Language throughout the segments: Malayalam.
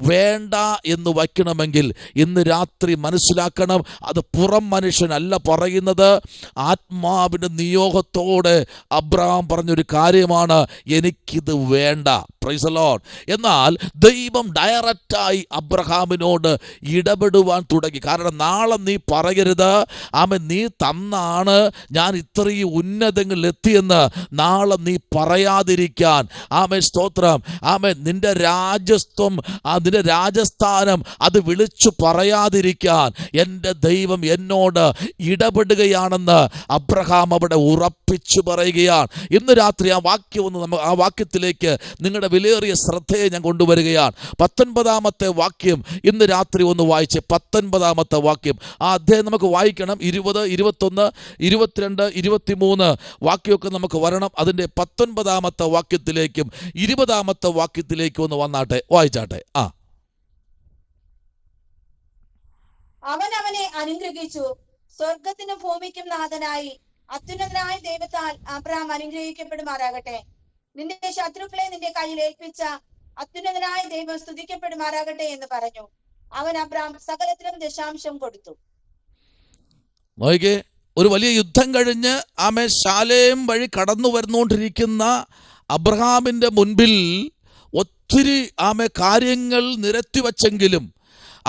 വേണ്ട എന്ന് വയ്ക്കണമെങ്കിൽ ഇന്ന് രാത്രി മനസ്സിലാക്കണം, അത് പുറം മനുഷ്യനല്ല പറയുന്നത്, ആത്മാവിൻ്റെ നിയോഗത്തോടെ അബ്രഹാം പറഞ്ഞൊരു കാര്യമാണ്, എനിക്കിത് വേണ്ട. Price the Lord. എന്നാൽ ദൈവം ഡയറക്റ്റായി അബ്രഹാമിനോട് ഇടപെടുവാൻ തുടങ്ങി. കാരണം നാളെ നീ പറയരുത്, ആമേൻ, നീ തന്നാണ് ഞാൻ ഇത്രയും ഉന്നതങ്ങളിൽ എത്തിയെന്ന് നാളെ നീ പറയാതിരിക്കാൻ. ആമേൻ, സ്തോത്രം. ആമേൻ, നിന്റെ രാജ്യത്വം, നിന്റെ രാജസ്ഥാനം അത് വിളിച്ചു പറയാതിരിക്കാൻ എൻ്റെ ദൈവം എന്നോട് ഇടപെടുകയാണെന്ന് അബ്രഹാം അവിടെ ഉറപ്പിച്ചു പറയുകയാണ്. ഇന്ന് രാത്രി ആ വാക്യത്തിലേക്ക് നിങ്ങളുടെ വിലയേറിയ ശ്രദ്ധയെ ഞാൻ കൊണ്ടുവരികയാണ്. 19-ാമത്തെ വാക്യം ഇന്ന് രാത്രി ഒന്ന് വായിച്ച്. 19-ാമത്തെ വാക്യം ആ അധ്യായം നമുക്ക് വായിക്കണം. 20, 21, 22, 23 വാക്യമൊക്കെ നമുക്ക് വരണം. അതിൻ്റെ 19-ാമത്തെ വാക്യത്തിലേക്കും 20-ാമത്തെ വാക്യത്തിലേക്കും ഒന്ന് വന്നാട്ടെ, വായിച്ചാട്ടെ. അവൻ അവനെ അനുഗ്രഹിച്ചു. സ്വർഗത്തിനും ഭൂമിക്കും നാഥനായി അത്യുന്നതനായ ദൈവത്താൽ അബ്രഹാം അനുഗ്രഹിക്കപ്പെടുമാറാകട്ടെ. നിന്റെ ശത്രുക്കളെ നിന്റെ കയ്യിൽ ഏൽപ്പിച്ച അത്യുന്നതനായ ദൈവം സ്തുതിക്കപ്പെടുമാറാകട്ടെ എന്ന് പറഞ്ഞു. അവൻ അബ്രഹാം സകലത്തിലും ദശാംശം കൊടുത്തു. നോക്കിക്കേ, ഒരു വലിയ യുദ്ധം കഴിഞ്ഞ് ശാലേം വഴി കടന്നു വരുന്നുകൊണ്ടിരിക്കുന്ന അബ്രഹാമിൻ്റെ മുൻപിൽ ഒത്തിരി കാര്യങ്ങൾ നിരത്തിവച്ചെങ്കിലും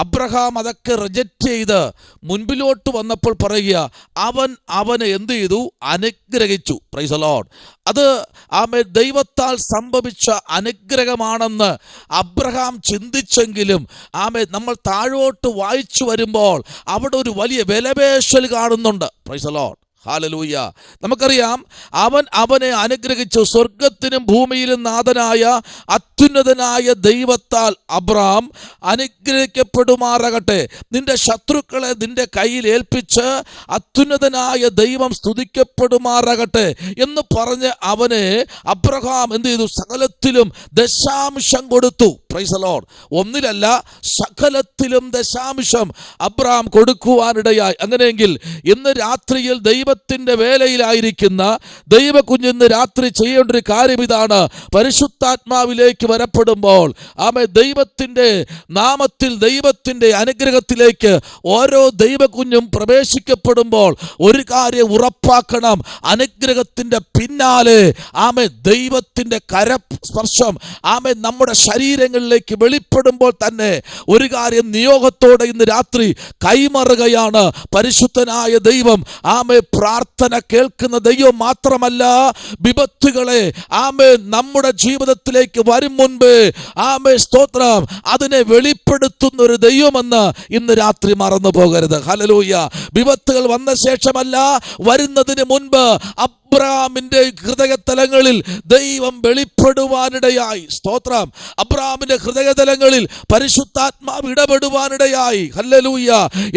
അബ്രഹാം അതൊക്കെ റിജക്റ്റ് ചെയ്ത് മുൻപിലോട്ട് വന്നപ്പോൾ പറയുക, അവനെ എന്ത് ചെയ്തു? അനുഗ്രഹിച്ചു. Price the Lord. അത് ദൈവത്താൽ സംഭവിച്ച അനുഗ്രഹമാണെന്ന് അബ്രഹാം ചിന്തിച്ചെങ്കിലും നമ്മൾ താഴോട്ട് വായിച്ചു വരുമ്പോൾ അവിടെ ഒരു വലിയ വിലപേശൽ കാണുന്നുണ്ട്. Price the Lord. ഹല്ലേലൂയ. നമുക്കറിയാം, അവനെ അനുഗ്രഹിച്ചു. സ്വർഗത്തിനും ഭൂമിയിലും നാഥനായ അത്യുന്നതനായ ദൈവത്താൽ അബ്രഹാം അനുഗ്രഹിക്കപ്പെടുമാറാകട്ടെ. നിന്റെ ശത്രുക്കളെ നിന്റെ കയ്യിൽ ഏൽപ്പിച്ച് അത്യുന്നതനായ ദൈവം സ്തുതിക്കപ്പെടുമാറാകട്ടെ എന്ന് പറഞ്ഞ് അവനെ അബ്രഹാം എന്ത് ചെയ്തു? സകലത്തിലും ദശാംശം കൊടുത്തു. Price the Lord. ഒന്നിലല്ല, സകലത്തിലും ദശാംശം അബ്രഹാം കൊടുക്കുവാനിടയായി. അങ്ങനെയെങ്കിൽ ഇന്ന് രാത്രിയിൽ ദൈവത്തിൻ്റെ വേലയിലായിരിക്കുന്ന ദൈവകുഞ്ഞിന്ന് രാത്രി ചെയ്യേണ്ട ഒരു കാര്യം ഇതാണ്. പരിശുദ്ധാത്മാവിലേക്ക് വരപ്പെടുമ്പോൾ ദൈവത്തിൻ്റെ നാമത്തിൽ ദൈവത്തിൻ്റെ അനുഗ്രഹത്തിലേക്ക് ഓരോ ദൈവകുഞ്ഞും പ്രവേശിക്കപ്പെടുമ്പോൾ ഒരു കാര്യം ഉറപ്പാക്കണം, അനുഗ്രഹത്തിൻ്റെ പിന്നാലെ ദൈവത്തിൻ്റെ കരസ്പർശം നമ്മുടെ ശരീരങ്ങളിലേക്ക് വെളിപ്പെടുമ്പോൾ തന്നെ ഒരു കാര്യം നിയോഗത്തോടെ ഇന്ന് രാത്രി കൈമാറുകയാണ്. പരിശുദ്ധനായ ദൈവം പ്രാർത്ഥന കേൾക്കുന്ന ദൈവം മാത്രമല്ല, വിപത്തുകളെ നമ്മുടെ ജീവിതത്തിലേക്ക് വരും മുൻപ് സ്തോത്രം അതിനെ വെളിപ്പെടുത്തുന്ന ഒരു ദൈവമെന്ന് ഇന്ന് രാത്രി മറന്നു പോകരുത്. ഹല്ലേലൂയ. വിപത്തുകൾ വന്ന ശേഷമല്ല, വരുന്നതിന് മുൻപ് അബ്രഹാമിന്റെ ഹൃദയതലങ്ങളിൽ ദൈവം വെളിപ്പെടുവാനിടയായി. സ്തോത്രം. അബ്രഹാമിന്റെ ഹൃദയതലങ്ങളിൽ പരിശുദ്ധാത്മാവ് ഇടപെടുവാനിടയായി. ഹല്ലേലൂയ.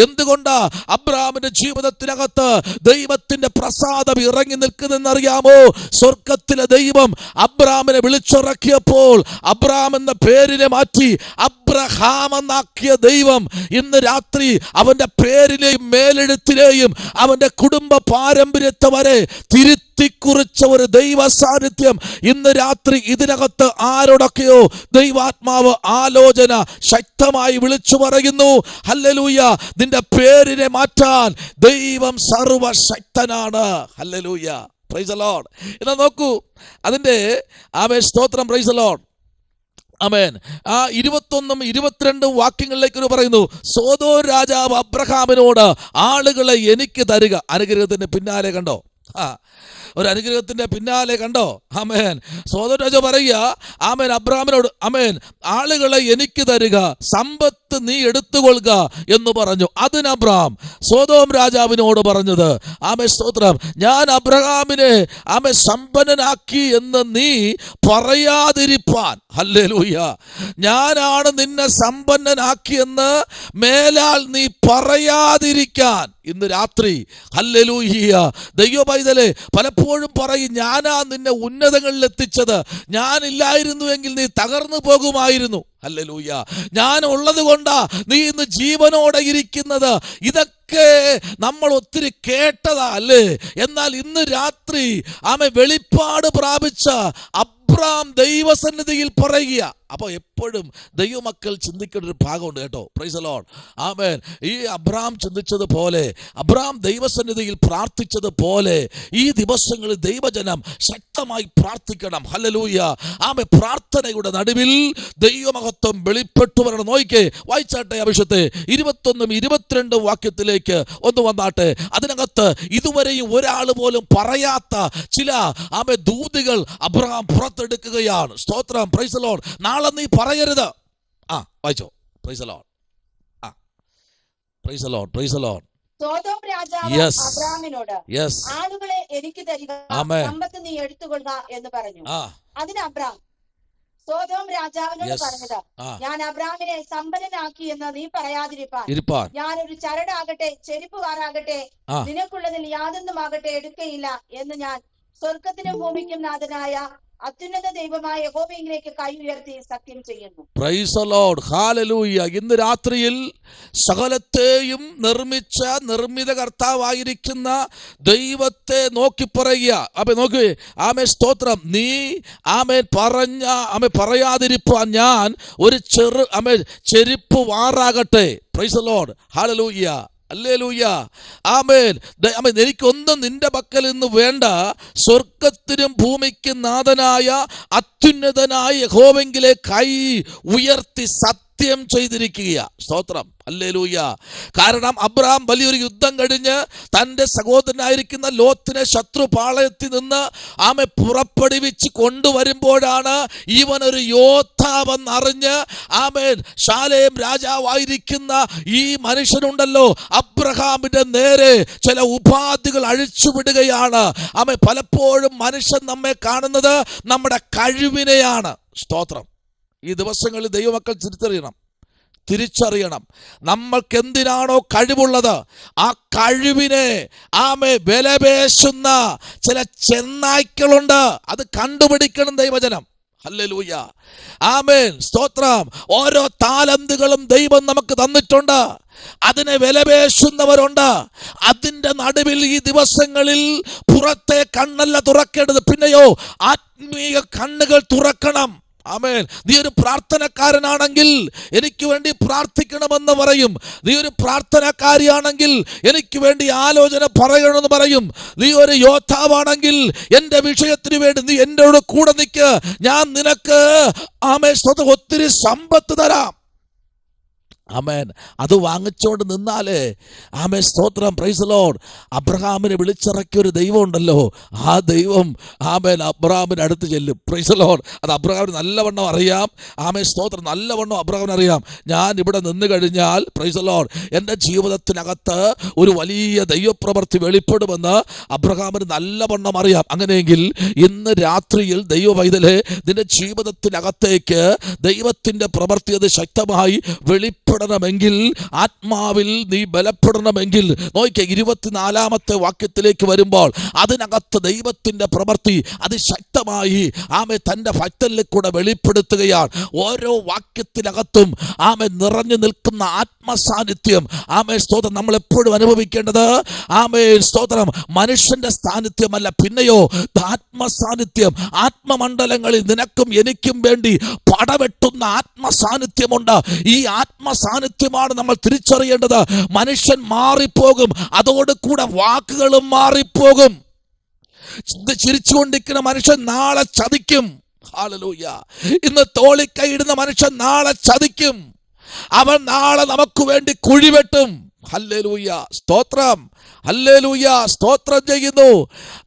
എന്തുകൊണ്ടാ അബ്രഹാമിന്റെ ജീവിതത്തിനകത്ത് ദൈവത്തിന്റെ പ്രസാദം ഇറങ്ങി നിൽക്കുന്നതെന്നറിയാമോ? സ്വർഗത്തിലെ ദൈവം അബ്രഹാമിനെ വിളിച്ചിറക്കിയപ്പോൾ അബ്രഹാം എന്ന പേരിനെ മാറ്റി അബ്രഹാം എന്നാക്കിയ ദൈവം ഇന്ന് രാത്രി അവന്റെ പേരിലെയും മേലെഴുത്തിലെയും അവന്റെ കുടുംബ പാരമ്പര്യത്തെ വരെ തിരുത്തിക്കുറിച്ച ഒരു ദൈവ സാന്നിധ്യം ഇന്ന് രാത്രി ഇതിനകത്ത് ആരോടൊക്കെയോ ദൈവാത്മാവ് ആലോചന ശക്തമായി വിളിച്ചു പറയുന്നു. ഹല്ലേലൂയ. നിന്റെ പേരിനെ മാറ്റാൻ ദൈവം സർവശക്തനാണ്. ഹല്ലേലൂയ. Praise the Lord. എന്നാ നോക്കൂ, അതിന്റെ സ്തോത്രം. Praise the Lord. ആമേൻ. 21, 22 വാക്യങ്ങളിലേക്ക് പറയുന്നു, സോദോം രാജാവ് അബ്രഹാമിനോട് ആളുകളെ എനിക്ക് തരിക. അനുഗ്രഹത്തിന്റെ പിന്നാലെ കണ്ടോ? ഒരു അനുഗ്രഹത്തിന്റെ പിന്നാലെ കണ്ടോ? ആമേൻ. സോദോം രാജാവ് പറയുക, ആമേൻ, അബ്രഹാമിനോട്, ആമേൻ, ആളുകളെ എനിക്ക് തരിക, സമ്പത്ത് നീ എടുത്തുകൊള്ളുക എന്ന് പറഞ്ഞു. അതിന് അബ്രഹാം സോദോം രാജാവിനോട് പറഞ്ഞത്, ആമേൻ, സ്തോത്രം, ഞാൻ അബ്രഹാമിനെ സമ്പന്നനാക്കി എന്ന് നീ പറയാതിരിപ്പാൻ. ഹല്ലേലൂയ. ഞാനാണ് നിന്നെ സമ്പന്നനാക്കിയെന്ന് മേലാൽ നീ പറയാതിരിക്കാൻ ഇന്ന് രാത്രി. ഹല്ലേലൂയ. ദൈവ പൈതലേ, പലപ്പോഴും പറയും, ഞാനാ നിന്നെ ഉന്നതങ്ങളിൽ എത്തിച്ചത്, ഞാനില്ലായിരുന്നുവെങ്കിൽ നീ തകർന്നു പോകുമായിരുന്നു. ഹല്ലേലൂയ. ഞാൻ ഉള്ളത് കൊണ്ടാ നീ ഇന്ന് ജീവനോടെ ഇരിക്കുന്നത്. ഇതൊക്കെ നമ്മൾ ഒത്തിരി കേട്ടതാ അല്ലേ? എന്നാൽ ഇന്ന് രാത്രി വെളിപ്പാട് പ്രാപിച്ച അബ്രഹാം ദൈവസന്നിധിയിൽ പറയുക, അപ്പോൾ എപ്പോഴും ദൈവമക്കൾ ചിന്തിക്കേണ്ട ഒരു ഭാഗമുണ്ട് കേട്ടോ. Praise the Lord. ആമേൻ. ഈ അബ്രഹാം ചിന്തിച്ചതുപോലെ, അബ്രഹാം ദൈവസന്നിധിയിൽ പ്രാർത്ഥിച്ചതുപോലെ ഈ ദിവസങ്ങളിൽ ദൈവജനം ശക്തമായി പ്രാർത്ഥിക്കണം. ഹല്ലേലൂയ. ആമേൻ. പ്രാർത്ഥനയുടെ നടുവിൽ ദൈവമഹത്വം വെളിപ്പെട്ടു വരണം. നോക്കിക്കേ, വായിച്ചാട്ടെ അഭിഷത്തെ 21 22 വാക്യത്തിലേക്ക് ഒന്ന് വന്നാട്ടെ. അതിനകത്ത് ഇതുവരെയും ഒരാൾ പോലും പറയാത്ത ചില ദൂതികൾ അബ്രഹാം പുറത്തെടുക്കുകയാണ്. സ്തോത്രം. Praise the Lord. നാളെ നീ പറയരുത്. വായിച്ചോ. Price the Lord. Price the Lord. Price the Lord. Sodom രാജാവ് അബ്രഹാമിനോട് ആളുകളെ എനിക്ക് തരിക, സമ്പത്ത് നീ എടുത്തുകൊള്ളുക എന്ന് പറഞ്ഞു. അതിന് അബ്രഹാം സോദോം രാജാവിനോട് പറഞ്ഞത്, ഞാൻ അബ്രഹാമിനെ സമ്പന്നനാക്കി എന്ന് നീ പറയാതിരിപ്പാൻ ഞാനൊരു ചരടാകട്ടെ ചെരുപ്പുകാരാകട്ടെ നിനക്കുള്ളതിൽ യാതൊന്നുമാകട്ടെ എടുക്കയില്ല എന്ന് ഞാൻ സ്വർഗത്തിനും ഭൂമിക്കും നാഥനായ അത്യുന്നത ദൈവമായ യഹോവയിലേക്ക് കൈ ഉയർത്തി സത്യം ചെയ്യുന്നു. Price the Lord. ഹല്ലേലൂയ. ഇന്ന് രാത്രിയിൽ സകലത്തെയും നിർമ്മിച്ച നിർമ്മിത കർത്താവായിരിക്കുന്ന ദൈവത്തെ നോക്കി പറയുക. അപ്പൊ നോക്കി, ആമേ സ്തോത്രം. നീ പറയാതിരിപ്പാൻ ഞാൻ ഒരു ചെരുപ്പ് വാറാകട്ടെ. Praise the Lord. ഹല്ലേലൂയ. ഹല്ലേലൂയ. ആമേൻ. ആമേൻ. എനിക്കൊന്നും നിന്റെ പക്കൽ നിന്ന് വേണ്ട, സ്വർഗത്തിനും ഭൂമിക്കും നാഥനായ അത്യുന്നതനായ യഹോവയിലെ കൈ ഉയർത്തി സത്യം ചെയ്തിരിക്കുക. സ്തോത്രം. ഹല്ലേലൂയ. കാരണം അബ്രഹാം വലിയൊരു യുദ്ധം കഴിഞ്ഞ് തൻ്റെ സഹോദരനായിരിക്കുന്ന ലോത്തിനെ ശത്രുപാളയത്തിൽ നിന്ന് പുറപ്പെടുവിച്ച് കൊണ്ടുവരുമ്പോഴാണ് ഇവനൊരു യോദ്ധാവെന്നറിഞ്ഞ് ശാലേം രാജാവായിരിക്കുന്ന ഈ മനുഷ്യനുണ്ടല്ലോ അബ്രഹാമിന്റെ നേരെ ചില ഉപാധികൾ അഴിച്ചുവിടുകയാണ്. പലപ്പോഴും മനുഷ്യൻ നമ്മെ കാണുന്നത് നമ്മുടെ കഴിവിനെയാണ്. സ്തോത്രം. ഈ ദിവസങ്ങളിൽ ദൈവമക്കൾ തിരിച്ചറിയണം നമ്മൾക്ക് എന്തിനാണോ കഴിവുള്ളത് ആ കഴിവിനെ വിലപേശുന്ന ചില ചെന്നായ്ക്കളുണ്ട്. അത് കണ്ടുപിടിക്കണം ദൈവജനം. ഹല്ലേലൂയ. ആമേൻ. സ്തോത്രം. ഓരോ താലന്തുകളും ദൈവം നമുക്ക് തന്നിട്ടുണ്ട്. അതിനെ വിലപേശുന്നവരുണ്ട്. അതിന്റെ നടുവിൽ ഈ ദിവസങ്ങളിൽ പുറത്തെ കണ്ണല്ല തുറക്കേണ്ടത്, പിന്നെയോ ആത്മീയ കണ്ണുകൾ തുറക്കണം. ആമേൻ. നീ ഒരു പ്രാർത്ഥനക്കാരനാണെങ്കിൽ എനിക്ക് വേണ്ടി പ്രാർത്ഥിക്കണമെന്ന് പറയും. നീ ഒരു പ്രാർത്ഥനക്കാരിയാണെങ്കിൽ എനിക്ക് വേണ്ടി ആലോചന പറയണമെന്ന് പറയും. നീ ഒരു യോദ്ധാവാണെങ്കിൽ എൻ്റെ വിഷയത്തിന് വേണ്ടി നീ എന്നോട് കൂടെ നിൽക്ക്, ഞാൻ നിനക്ക് ഒത്തിരി സമ്പത്ത് തരാം. ആമേൻ. അത് വാങ്ങിച്ചുകൊണ്ട് നിന്നാലേ സ്തോത്രം. Praise the Lord. അബ്രഹാമിനെ വിളിച്ചിറക്കിയ ഒരു ദൈവം ഉണ്ടല്ലോ, ആ ദൈവം അബ്രഹാമിന്റെ അടുത്ത് ചെല്ലും. Price the Lord. അത് അബ്രഹാമിന് നല്ലവണ്ണം അറിയാം. സ്തോത്രം. നല്ലവണ്ണം അബ്രഹാമിന് അറിയാം. ഞാൻ ഇവിടെ നിന്ന് കഴിഞ്ഞാൽ പ്രൈസ് ദി ലോർഡ് എൻ്റെ ജീവിതത്തിനകത്ത് ഒരു വലിയ ദൈവപ്രവൃത്തി വെളിപ്പെടുമെന്ന് അബ്രഹാമിന് നല്ലവണ്ണം അറിയാം. അങ്ങനെയെങ്കിൽ ഇന്ന് രാത്രിയിൽ ദൈവ പൈതലേ, നിന്റെ ജീവിതത്തിനകത്തേക്ക് ദൈവത്തിന്റെ പ്രവൃത്തി അത് ശക്തമായി വെളിപ്പെടണമെങ്കിൽ, ആത്മാവിൽ നീ ബലപ്പെടണമെങ്കിൽ, നോക്കിയ 24 വാക്യത്തിലേക്ക് വരുമ്പോൾ അതിനകത്ത് ദൈവത്തിന്റെ പ്രവൃത്തി അതിശക്തമായി തന്റെ ഭക്തനിൽ കൂടെ വെളിപ്പെടുത്തുകയാണ്. ഓരോ വാക്യത്തിനകത്തും നിറഞ്ഞു നിൽക്കുന്ന ആത്മസാന്നിധ്യം സ്തോത്രം നമ്മൾ എപ്പോഴും അനുഭവിക്കേണ്ടത് സ്തോത്രം മനുഷ്യന്റെ സാന്നിധ്യമല്ല, പിന്നെയോ ആത്മസാന്നിധ്യം. ആത്മമണ്ഡലങ്ങളിൽ നിനക്കും എനിക്കും വേണ്ടി പടവെട്ടുന്ന ആത്മസാന്നിധ്യമുണ്ട്. ഈ ആത്മസാന്നിധ്യമാണ് നമ്മൾ തിരിച്ചറിയേണ്ടത്. മനുഷ്യൻ മാറിപ്പോകും, അതോടുകൂടെ വാക്കുകളും മാറിപ്പോകും. ചിരിച്ചുകൊണ്ടിരിക്കുന്ന മനുഷ്യൻ നാളെ ചതിക്കും. ഹല്ലേലൂയ. ഇന്ന് തോളിക്കൈയിടുന്ന മനുഷ്യൻ നാളെ ചതിക്കും. അവൻ നാളെ നമുക്ക് വേണ്ടി കുഴിവെട്ടും. ഹല്ലേലൂയ. സ്തോത്രം. ഹല്ലേലൂയ. സ്തോത്രം ചെയ്യുന്നു.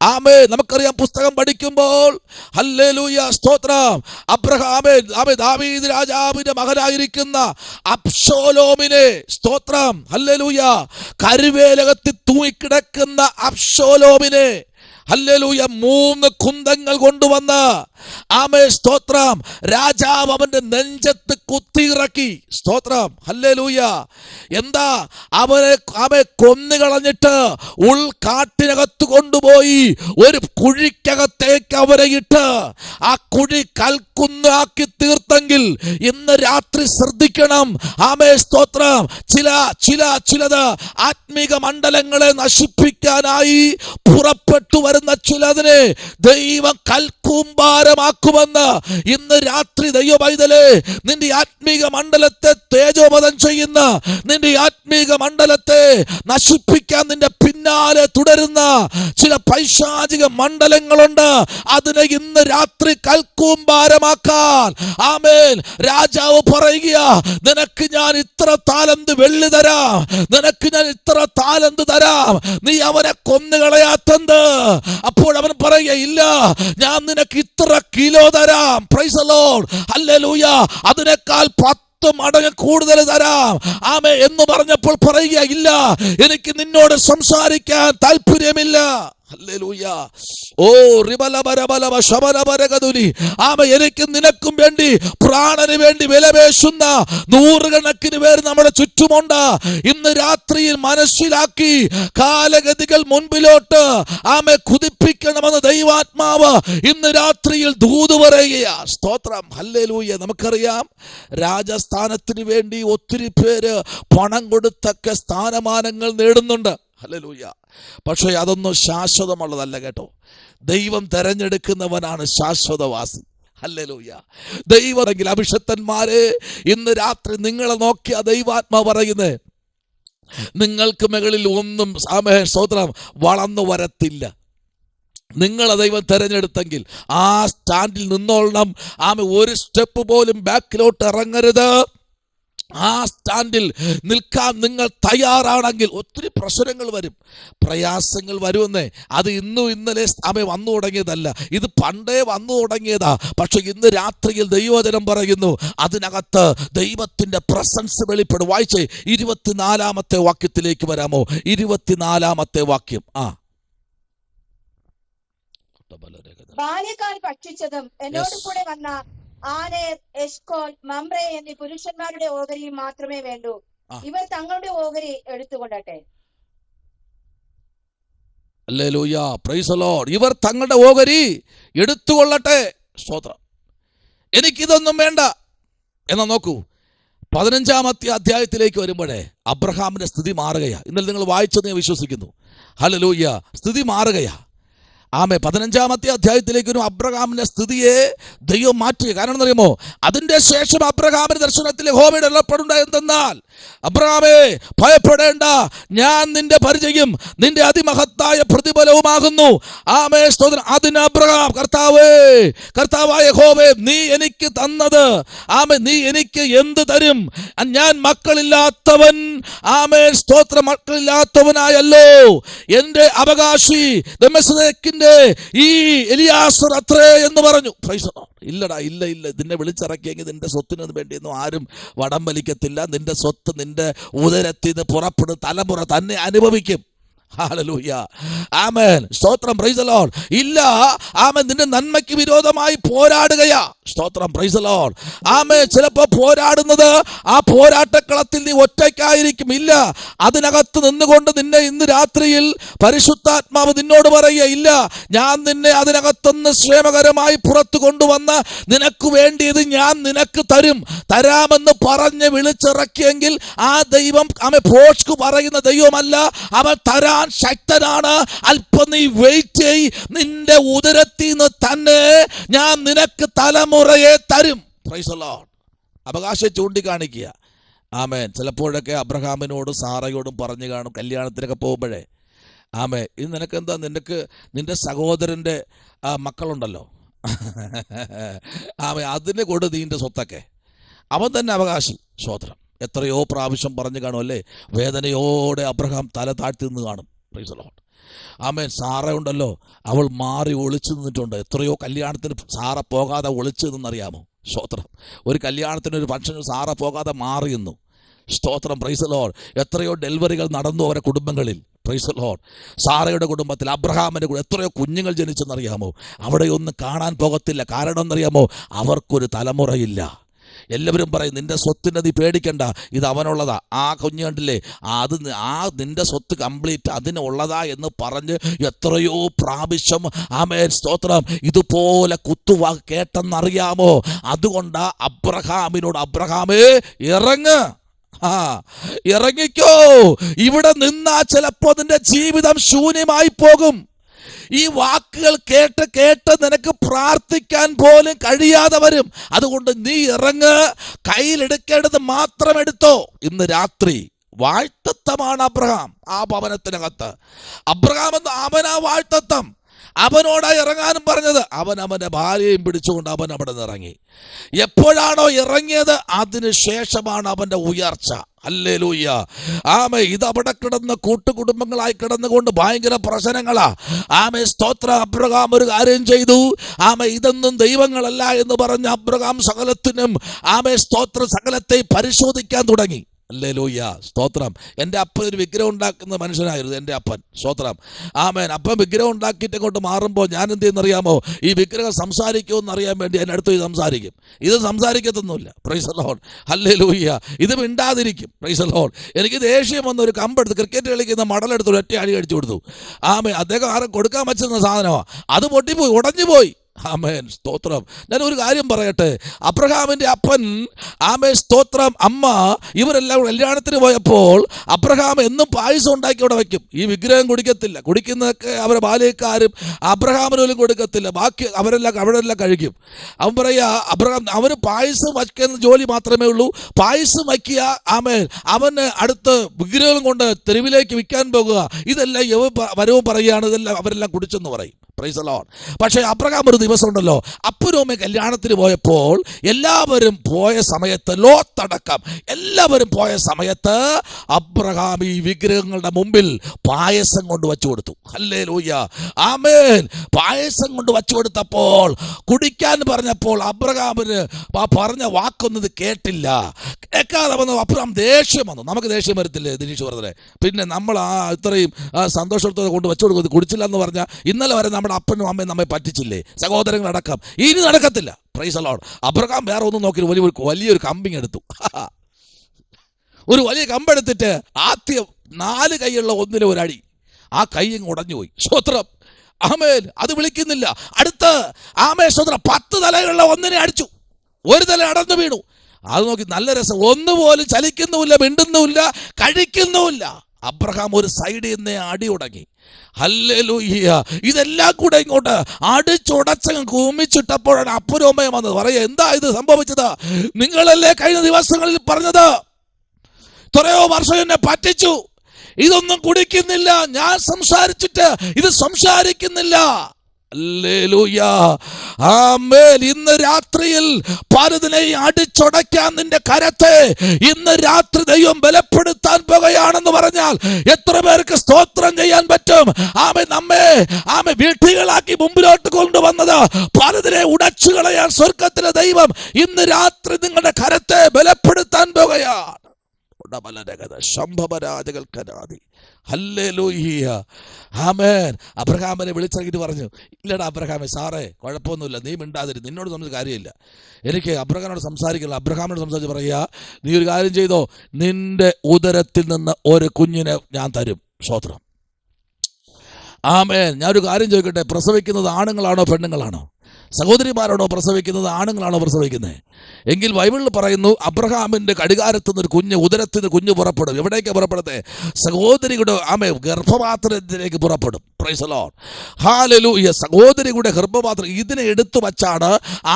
ആമേൻ. നമുക്കറിയാം, പുസ്തകം പഠിക്കുമ്പോൾ ഹല്ലേലൂയ സ്തോത്രം ദാവീദ് രാജാവിന്റെ മകനായിരിക്കുന്ന അബ്ശലോമിനെ സ്തോത്രം ഹല്ലേലൂയ കരുവേലകത്തിൽ തൂങ്ങിക്കിടക്കുന്ന അബ്ശലോമിനെ ഹല്ലേലൂയ 3 കുന്തങ്ങൾ കൊണ്ടുവന്ന് സ്തോത്രം രാജാവ് അവന്റെ നെഞ്ചത്ത് കുത്തിയിറക്കി. സ്തോത്രം. ഹല്ലേലൂയ. എന്താ? അവനെ കൊന്നുകളഞ്ഞിട്ട് ഉൾക്കാട്ടിനകത്ത് കൊണ്ടുപോയി ഒരു കുഴിക്കകത്തേക്ക് അവരെ ഇട്ട് ആ കുഴി കൽക്കുന്നാക്കി തീർത്തെങ്കിൽ ഇന്ന് രാത്രി ശ്രദ്ധിക്കണം. സ്തോത്രം. ചിലത് ആത്മീക മണ്ഡലങ്ങളെ നശിപ്പിക്കാനായി പുറപ്പെട്ടു വരുന്ന ചിലതിനെ ദൈവം കൽക്കൂമ്പാര കൂമ്പാരമാക്കുമെന്ന് ഇന്ന് രാത്രി ദൈവപൈതലേ, നിന്റെ ആത്മീക മണ്ഡലത്തെ തേജോവധം ചെയ്യുന്ന, നിന്റെ ആത്മീക മണ്ഡലത്തെ നശിപ്പിക്കാൻ നിന്റെ പിന്നാലെ തുടരുന്ന ചില പൈശാചിക മണ്ഡലങ്ങളുണ്ട്. അതിനെ ഇന്ന് രാത്രി കൽക്കൂമ്പാരമാക്കാൻ ആമേൻ രാജാവ് പറയുക, നിനക്ക് ഞാൻ ഇത്ര താലന്ത് വെള്ളി തരാം, നിനക്ക് ഞാൻ ഇത്ര താലന്ത് തരാം, നീ അവനെ കൊന്നുകളയാത്തെന്ത്? അപ്പോൾ അവൻ പറയുക, ഇല്ല, ഞാൻ നിനക്ക് ഇത്ര കിലോ തരാം. പ്രൈസ് ദി ലോർഡ്, ഹല്ലേലൂയ, അതിനേക്കാൾ 10 മടങ്ങ് കൂടുതൽ തരാം ആമേ എന്ന് പറഞ്ഞപ്പോൾ പറയുക, ഇല്ല, എനിക്ക് നിന്നോട് സംസാരിക്കാൻ താല്പര്യമില്ല. ഹല്ലേലൂയ. ഓ റിബലബരബലബ ശബരബരഗതുലി. ആമ എനിക്കും നിനക്കും വേണ്ടി, പ്രാണന് വേണ്ടി വിലപേശുന്ന നൂറുകണക്കിന് പേര് നമ്മുടെ ചുറ്റുമുണ്ട്. ഇന്ന് രാത്രിയിൽ മനസ്സിലാക്കി കാലഗതികൾ മുൻപിലോട്ട് ആമെ കുതിപ്പിക്കണമെന്ന് ദൈവാത്മാവ് ഇന്ന് രാത്രിയിൽ ദൂത് പറയുകയാ. സ്തോത്രം, ഹല്ലേലൂയ. നമുക്കറിയാം, രാജസ്ഥാനത്തിന് വേണ്ടി ഒത്തിരി പേര് പണം കൊടുത്തൊക്കെ സ്ഥാനമാനങ്ങൾ നേടുന്നുണ്ട്. ഹല്ലേലൂയ. പക്ഷേ അതൊന്നും ശാശ്വതമുള്ളതല്ല കേട്ടോ. ദൈവം തെരഞ്ഞെടുക്കുന്നവനാണ് ശാശ്വതവാസി. ഹല്ലേലൂയ. ദൈവമെങ്കിൽ അഭിഷക്തന്മാരെ, ഇന്ന് രാത്രി നിങ്ങളെ നോക്കിയ ദൈവാത്മാ പറയുന്നേ, നിങ്ങൾക്ക് മുകളിൽ ഒന്നും സ്തോത്രം വളർന്നു വരത്തില്ല. നിങ്ങളെ ദൈവം തെരഞ്ഞെടുത്തെങ്കിൽ ആ സ്റ്റാൻഡിൽ നിന്നോളണം. ഒരു സ്റ്റെപ്പ് പോലും ബാക്കിലോട്ട് ഇറങ്ങരുത്. ആ സ്റ്റാൻഡിൽ നിൽക്കാൻ നിങ്ങൾ തയ്യാറാണെങ്കിൽ ഒത്തിരി പ്രശ്നങ്ങൾ വരും, പ്രയാസങ്ങൾ വരുമെന്നേ. അത് ഇന്നും ഇന്നലെ വന്നു തുടങ്ങിയതല്ല, ഇത് പണ്ടേ വന്നു തുടങ്ങിയതാ. പക്ഷെ ഇന്ന് രാത്രിയിൽ ദൈവവചനം പറയുന്നു, അതിനകത്ത് ദൈവത്തിന്റെ പ്രസൻസ് വെളിപ്പെടും. വായിച്ചേ 24-ാമത്തെ വാക്യത്തിലേക്ക് വരാമോ? 24-ാമത്തെ വാക്യം. ബാല്യക്കാർ ഭക്ഷിച്ചതും എന്നോട് കൂടെ വന്ന ആനേർ, എഷ്കോൽ, മമ്രേ എന്നീ പുരുഷന്മാരുടെ ഓഹരി മാത്രമേ വേണ്ടൂ. ഇവർ തങ്ങളുടെ ഓഹരി എടുത്തുകൊള്ളട്ടെ. ഹല്ലേലൂയ, പ്രൈസ് ദി ലോർഡ്. ഇവർ തങ്ങളുടെ ഓഹരി എടുത്തുകൊള്ളട്ടെ. സ്തോത്രം. എനിക്കിതൊന്നും വേണ്ട എന്നാ നോക്കൂ. 15-ാമത്തെ അധ്യായത്തിലേക്ക് വരുമ്പോഴേ അബ്രഹാമിന്റെ സ്ഥിതി മാറുകയാ. ഇന്നലെ നിങ്ങൾ വായിച്ചെന്ന് ഞാൻ വിശ്വസിക്കുന്നു. ഹല്ലേലൂയ. സ്ഥിതി മാറുകയാ. 15-ാമത്തെ അധ്യായത്തിലേക്ക് ഒരു അബ്രഹാമിന്റെ സ്ഥിതിയെ ദൈവം മാറ്റുക. കാരണം എന്നറിയുമോ? അതിന്റെ ശേഷം അബ്രഹാമിന്റെ ദർശനത്തിൽ യഹോവയുടെ അരുളപ്പാടുണ്ടായി എന്തെന്നാൽ, അബ്രഹാമേ ഭയപ്പെടേണ്ട, ഞാൻ നിന്റെ പരിചയം നിന്റെ അതിമഹത്തായ പ്രതിഫലവുമാകുന്നു. ആമേ സ്തോത്രം. അതിന് അബ്രഹാം, കർത്താവായ യഹോവേ, നീ എനിക്ക് തന്നത്, ആമേ നീ എനിക്ക് എന്ത് തരും? ഞാൻ മക്കളില്ലാത്തവൻ, ആമേ സ്തോത്രം, മക്കളില്ലാത്തവനായല്ലോ. എന്റെ അവകാശി ദമസ്കേക്കിന്റെ ഈ എലിയാസർ അത്രേ എന്ന് പറഞ്ഞു. ഇല്ലടാ, ഇല്ല, നിന്നെ വിളിച്ചിറക്കിയെങ്കിൽ നിന്റെ സ്വത്തിന് വേണ്ടിയൊന്നും ആരും വടം വലിക്കത്തില്ല. നിന്റെ സ്വത്ത് നിന്റെ ഉദരത്തിൽ നിന്ന് പുറപ്പെടുന്ന തലമുറ തന്നെ അനുഭവിക്കും. ഹല്ലേലൂയ, ആമേൻ, സ്തോത്രം, പ്രൈസ് ദി ലോർഡ്. ഇല്ല, ആമേൻ, നിന്റെ നന്മയ്ക്ക് വിരോധമായി പോരാടുകയാ. സ്തോത്രം, പ്രൈസ് ദി ലോർഡ്. ആമേൻ. ചിലപ്പോ പോരാടുന്നത് ആ പോരാട്ടക്കളത്തിൽ നീ ഒറ്റയ്ക്കായിരിക്കും. ഇല്ല, അതിനകത്ത് നിന്നുകൊണ്ട് നിന്നെ ഇന്ന് രാത്രിയിൽ പരിശുദ്ധാത്മാവ് നിന്നോട് പറയുക, ഇല്ല, ഞാൻ നിന്നെ അതിനകത്തുനിന്ന് ക്ഷേമകരമായി പുറത്തു കൊണ്ടുവന്ന് നിനക്ക് വേണ്ടിയത് ഞാൻ നിനക്ക് തരാമെന്ന് പറഞ്ഞ് വിളിച്ചിറക്കിയെങ്കിൽ ആ ദൈവം പോഷ്ക് പറയുന്ന ദൈവമല്ല, അവൻ തരാൻ ശക്തനാണ്. അല്പം നീ വെയിറ്റ് ചെയ്, നിന്റെ ഉദരത്തിൽ നിന്ന് തന്നെ ഞാൻ നിനക്ക് തലമുറയെ തരും. Price the Lord. അവകാശം ചൂണ്ടിക്കാണിക്കുക. ആമേൻ. ചിലപ്പോഴൊക്കെ അബ്രഹാമിനോടും സാറയോടും പറഞ്ഞു കാണും, കല്യാണത്തിനൊക്കെ പോകുമ്പോഴേ, ആമേ, ഇത് നിനക്കെന്താ, നിന്റെ സഹോദരൻ്റെ മക്കളുണ്ടല്ലോ, ആമേ, അതിന് കൊടു നീന്റെ സ്വത്തൊക്കെ, അവൻ തന്നെ അവകാശി. സ്വോത്രം. എത്രയോ പ്രാവശ്യം പറഞ്ഞു കാണും അല്ലേ? വേദനയോടെ അബ്രഹാം തല താഴ്ത്തി നിന്ന് കാണും. Praise the Lord. Amen. Sarah ഉണ്ടല്ലോ, അവൾ മാറി ഒളിച്ചു നിന്നിട്ടുണ്ട്. എത്രയോ കല്യാണത്തിന് സാറ പോകാതെ ഒളിച്ചു നിന്നറിയാമോ? സ്തോത്രം. ഒരു കല്യാണത്തിന്, ഒരു ഫംഗ്ഷന് സാറ പോകാതെ മാറി നിന്നു. സ്തോത്രം, പ്രൈസ് ദി ലോർഡ്. എത്രയോ ഡെലിവറികൾ നടന്നു അവരുടെ കുടുംബങ്ങളിൽ. Praise the Lord. സാറയുടെ കുടുംബത്തിൽ, അബ്രഹാമിൻ്റെ എത്രയോ കുഞ്ഞുങ്ങൾ ജനിച്ചെന്നറിയാമോ? അവിടെയൊന്നും കാണാൻ പോകത്തില്ല. കാരണം എന്നറിയാമോ? അവർക്കൊരു തലമുറയില്ല. എല്ലാവരും പറയും, നിന്റെ സ്വത്തിൻ്റെ നീ പേടിക്കണ്ട, ഇത് അവനുള്ളതാ. ആ കുഞ്ഞു കണ്ടില്ലേ, നിന്റെ സ്വത്ത് കംപ്ലീറ്റ് അതിനുള്ളതാ എന്ന് പറഞ്ഞ് എത്രയോ പ്രാവശ്യം ആമേൻ സ്തോത്രം ഇതുപോലെ കുത്തുവാക്ക് കേട്ടെന്നറിയാമോ? അതുകൊണ്ടാ അബ്രഹാമിനോട്, അബ്രഹാമേ ഇറങ്ങിക്കോ, ഇവിടെ നിന്നാ ചിലപ്പോ നിന്റെ ജീവിതം ശൂന്യമായി പോകും. ഈ വാക്കുകൾ കേട്ട് കേട്ട് നിനക്ക് പ്രാർത്ഥിക്കാൻ പോലും കഴിയാതെ വരും. അതുകൊണ്ട് നീ ഇറങ്ങ്, കയ്യിലെടുക്കേണ്ടത് മാത്രം എടുത്തോ. ഇന്ന് രാത്രി വാഴ്ത്തത്വമാണ് അബ്രഹാം ആ ഭവനത്തിനകത്ത്. അബ്രഹാം എന്ന് അവനാ വാഴ്ത്തത്വം. അവനോടാ ഇറങ്ങാനും പറഞ്ഞത്. അവൻ അവന്റെ ഭാര്യയും പിടിച്ചുകൊണ്ട് അവൻ അവിടെ നിന്ന് ഇറങ്ങി. എപ്പോഴാണോ ഇറങ്ങിയത് അതിനുശേഷമാണ് അവന്റെ ഉയർച്ച. ഹല്ലേലൂയ, ആമേ. ഇത് അവിടെ കിടന്ന് കൂട്ടുകുടുംബങ്ങളായി കിടന്നുകൊണ്ട് ഭയങ്കര പ്രശ്നങ്ങളാ. ആമേ, സ്തോത്രം. അബ്രഹാം ഒരു കാര്യം ചെയ്തു. ആമേ, ഇതൊന്നും ദൈവങ്ങളല്ല എന്ന് പറഞ്ഞ അബ്രഹാം സകലത്തിനും, ആമേ, സ്തോത്രം, സകലത്തെ പരിശോധിക്കാൻ തുടങ്ങി. ഹല്ലേലൂയ, സ്തോത്രം. എൻ്റെ അപ്പൻ ഒരു വിഗ്രഹം ഉണ്ടാക്കുന്ന മനുഷ്യനായിരുന്നു എൻ്റെ അപ്പൻ. സ്തോത്രം, ആമേൻ. അപ്പൻ വിഗ്രഹം ഉണ്ടാക്കിയിട്ട് കൊണ്ട് മാറുമ്പോൾ ഞാൻ എന്ത് ചെയ്യുന്നറിയാമോ? ഈ വിഗ്രഹം സംസാരിക്കുമെന്ന് അറിയാൻ വേണ്ടി അതിൻ്റെ അടുത്ത് സംസാരിക്കും. ഇത് സംസാരിക്കത്തൊന്നുമില്ല. Praise the Lord. ഹല്ലേലൂയ. ഇത് മിണ്ടാതിരിക്കും. Praise the Lord. എനിക്ക് ദേഷ്യം വന്ന ഒരു കമ്പെടുത്ത് ക്രിക്കറ്റ് കളിക്കുന്ന മടലെടുത്ത് ഒറ്റ അടി അടിച്ചു കൊടുത്തു. ആമേ, അദ്ദേഹം ആരും കൊടുക്കാൻ പറ്റുന്ന സാധനമാണ്. അത് പൊട്ടിപ്പോയി, ഉടഞ്ഞുപോയി. ആമേൻ, സ്തോത്രം. ഞാൻ ഒരു കാര്യം പറയട്ടെ. അബ്രഹാമിന്റെ അപ്പൻ, ആമേ, സ്തോത്രം, അമ്മ, ഇവരെല്ലാം കല്യാണത്തിന് പോയപ്പോൾ അബ്രഹാം എന്നും പായസം ഉണ്ടാക്കി അവിടെ വയ്ക്കും. ഈ വിഗ്രഹം കുടിക്കത്തില്ല. കുടിക്കുന്നതൊക്കെ അവരെ ബാല്യക്കാരും അബ്രഹാമിനും കൊടുക്കത്തില്ല. ബാക്കി അവരെല്ലാം കഴിക്കും. അവൻ പറയാ, അബ്രഹാം അവന് പായസം വയ്ക്കുന്ന ജോലി മാത്രമേ ഉള്ളൂ. പായസം വയ്ക്കുക. ആമേൻ. അവന് അടുത്ത് വിഗ്രഹം കൊണ്ട് തെരുവിലേക്ക് വിൽക്കാൻ പോകുക. ഇതെല്ലാം വരവും പറയുകയാണ്. ഇതെല്ലാം അവരെല്ലാം കുടിച്ചെന്ന് പറയും. Price the Lord. പക്ഷേ അബ്രഹാം ഒരു ദിവസം ഉണ്ടല്ലോ, അപ്പനും അമ്മയും കല്യാണത്തിന് പോയപ്പോൾ എല്ലാവരും പോയ സമയത്ത്, ലോത്തടക്കം എല്ലാവരും പോയ സമയത്ത് അബ്രഹാം ഈ വിഗ്രഹങ്ങളുടെ മുമ്പിൽ പായസം കൊണ്ട് വച്ചു കൊടുത്തു. ഹല്ലേലൂയ, ആമേൻ. പായസം കൊണ്ട് വച്ചു കൊടുത്തപ്പോൾ, കുടിക്കാൻ പറഞ്ഞപ്പോൾ അബ്രഹാമിന് പറഞ്ഞ വാക്കൊന്നും കേട്ടില്ല. കേൾക്കാതെ വന്നു അബ്രഹാം ദേഷ്യം വന്നു. നമുക്ക് ദേഷ്യം വരത്തില്ലേ ദിനീഷ് ബ്രദറെ? പിന്നെ നമ്മൾ ഇത്രയും സന്തോഷത്തോടെ കൊണ്ട് വെച്ചു കൊടുക്കുന്നത് കുടിച്ചില്ല എന്ന് പറഞ്ഞാൽ ഇന്നലെ വരെ നമ്മുടെ അപ്പനും അമ്മയും നമ്മെ പറ്റിച്ചില്ലേ, സഹോദരങ്ങളടക്കം. ഇനി നടക്കത്തില്ല. Price the Lord. അബ്രഹാം വേറെ ഒന്നും നോക്കി വലിയൊരു കമ്പിങ് എടുത്തു. ഒരു വലിയ കമ്പെടുത്തിട്ട് ആദ്യം 4 കൈയുള്ള ഒന്നിന് ഒരു അടി. ആ കൈ അങ്ങ് ഉടഞ്ഞുപോയി. സ്തോത്രം, ആമേൻ. അത് വിളിക്കുന്നില്ല. അടുത്ത്, ആമേൻ, സ്തോത്രം, 10 തലയുള്ള ഒന്നിനെ അടിച്ചു. ഒരു തല അടർന്നു വീണു. അത് നോക്കി നല്ല രസം. ഒന്നുപോലും ചലിക്കുന്നുമില്ല, മിണ്ടുന്നുമില്ല, കഴിക്കുന്നുമില്ല. അബ്രഹാം ഒരു സൈഡിൽ നിന്ന് അടി തുടങ്ങി. ഹല്ലേലൂയ. ഇതെല്ലാം കൂടെ ഇങ്ങോട്ട് അടിച്ചുടച്ചങ്ങ് കൂമിച്ചിട്ടപ്പോഴാണ് അപ്പനും അമ്മയും വന്നത്. പറയാ, എന്താ ഇത് സംഭവിച്ചത്? നിങ്ങളല്ലേ കഴിഞ്ഞ ദിവസങ്ങളിൽ പറഞ്ഞത്, എത്രയോ വർഷം എന്നെ പറ്റിച്ചു, ഇതൊന്നും കുടിക്കുന്നില്ല, ഞാൻ സംസാരിച്ചിട്ട് ഇത് സംസാരിക്കുന്നില്ല. ഹല്ലേലൂയ, ആമേൻ. ഇന്ന് രാത്രിയിൽ പലതിനെ അടിച്ചുടയ്ക്കാൻ നിന്റെ കരത്തെ ഇന്ന് രാത്രി ദൈവം ബലപ്പെടുത്താൻ പോകുകയാണെന്ന് പറഞ്ഞാൽ എത്ര പേർക്ക് സ്തോത്രം ചെയ്യാൻ പറ്റും? ആമേൻ. നമ്മെ വീട്ടികളാക്കി മുമ്പിലോട്ട് കൊണ്ടുവന്നത് പലതിനെ ഉടച്ചു കളയാൻ സ്വർഗത്തിലെ ദൈവം ഇന്ന് രാത്രി നിങ്ങളുടെ കരത്തെ ബലപ്പെടുത്താൻ പോകുകയാണ്. ഹല്ലേലൂയ, ആമേൻ. അബ്രഹാമിനെ വിളിച്ചിറങ്ങിയിട്ട് പറഞ്ഞു, ഇല്ലടാ അബ്രഹാമേ, സാറേ കുഴപ്പമൊന്നുമില്ല, നീ മിണ്ടാതിരി, നിന്നോട് സംബന്ധിച്ച് കാര്യമില്ല, എനിക്ക് അബ്രഹാമിനോട് സംസാരിക്കില്ല. അബ്രഹാമിനോട് സംസാരിച്ച് പറയുക, നീ ഒരു കാര്യം ചെയ്തോ, നിന്റെ ഉദരത്തിൽ നിന്ന് ഒരു കുഞ്ഞിനെ ഞാൻ തരും. സ്തോത്രം, ആമേൻ. ഞാനൊരു കാര്യം ചോദിക്കട്ടെ, പ്രസവിക്കുന്നത് ആണുങ്ങളാണോ പെണ്ണുങ്ങളാണോ? സഹോദരിമാരാണോ പ്രസവിക്കുന്നത്, ആണുങ്ങളാണോ പ്രസവിക്കുന്നത്? എങ്കിൽ ബൈബിളിൽ പറയുന്നു, അബ്രഹാമിന്റെ കടികാരത്തു നിന്ന് ഒരു കുഞ്ഞ്, ഉദരത്തിൽ നിന്ന് കുഞ്ഞ് പുറപ്പെടും. എവിടേക്ക് പുറപ്പെടുന്നത്? സഹോദരിയുടെ ഗർഭപാത്രത്തിലേക്ക് പുറപ്പെടും. Price the Lord. ഹല്ലേലൂയ. സഹോദരിയുടെ ഗർഭപാത്രം ഇതിനെ എടുത്തു വച്ചാണ്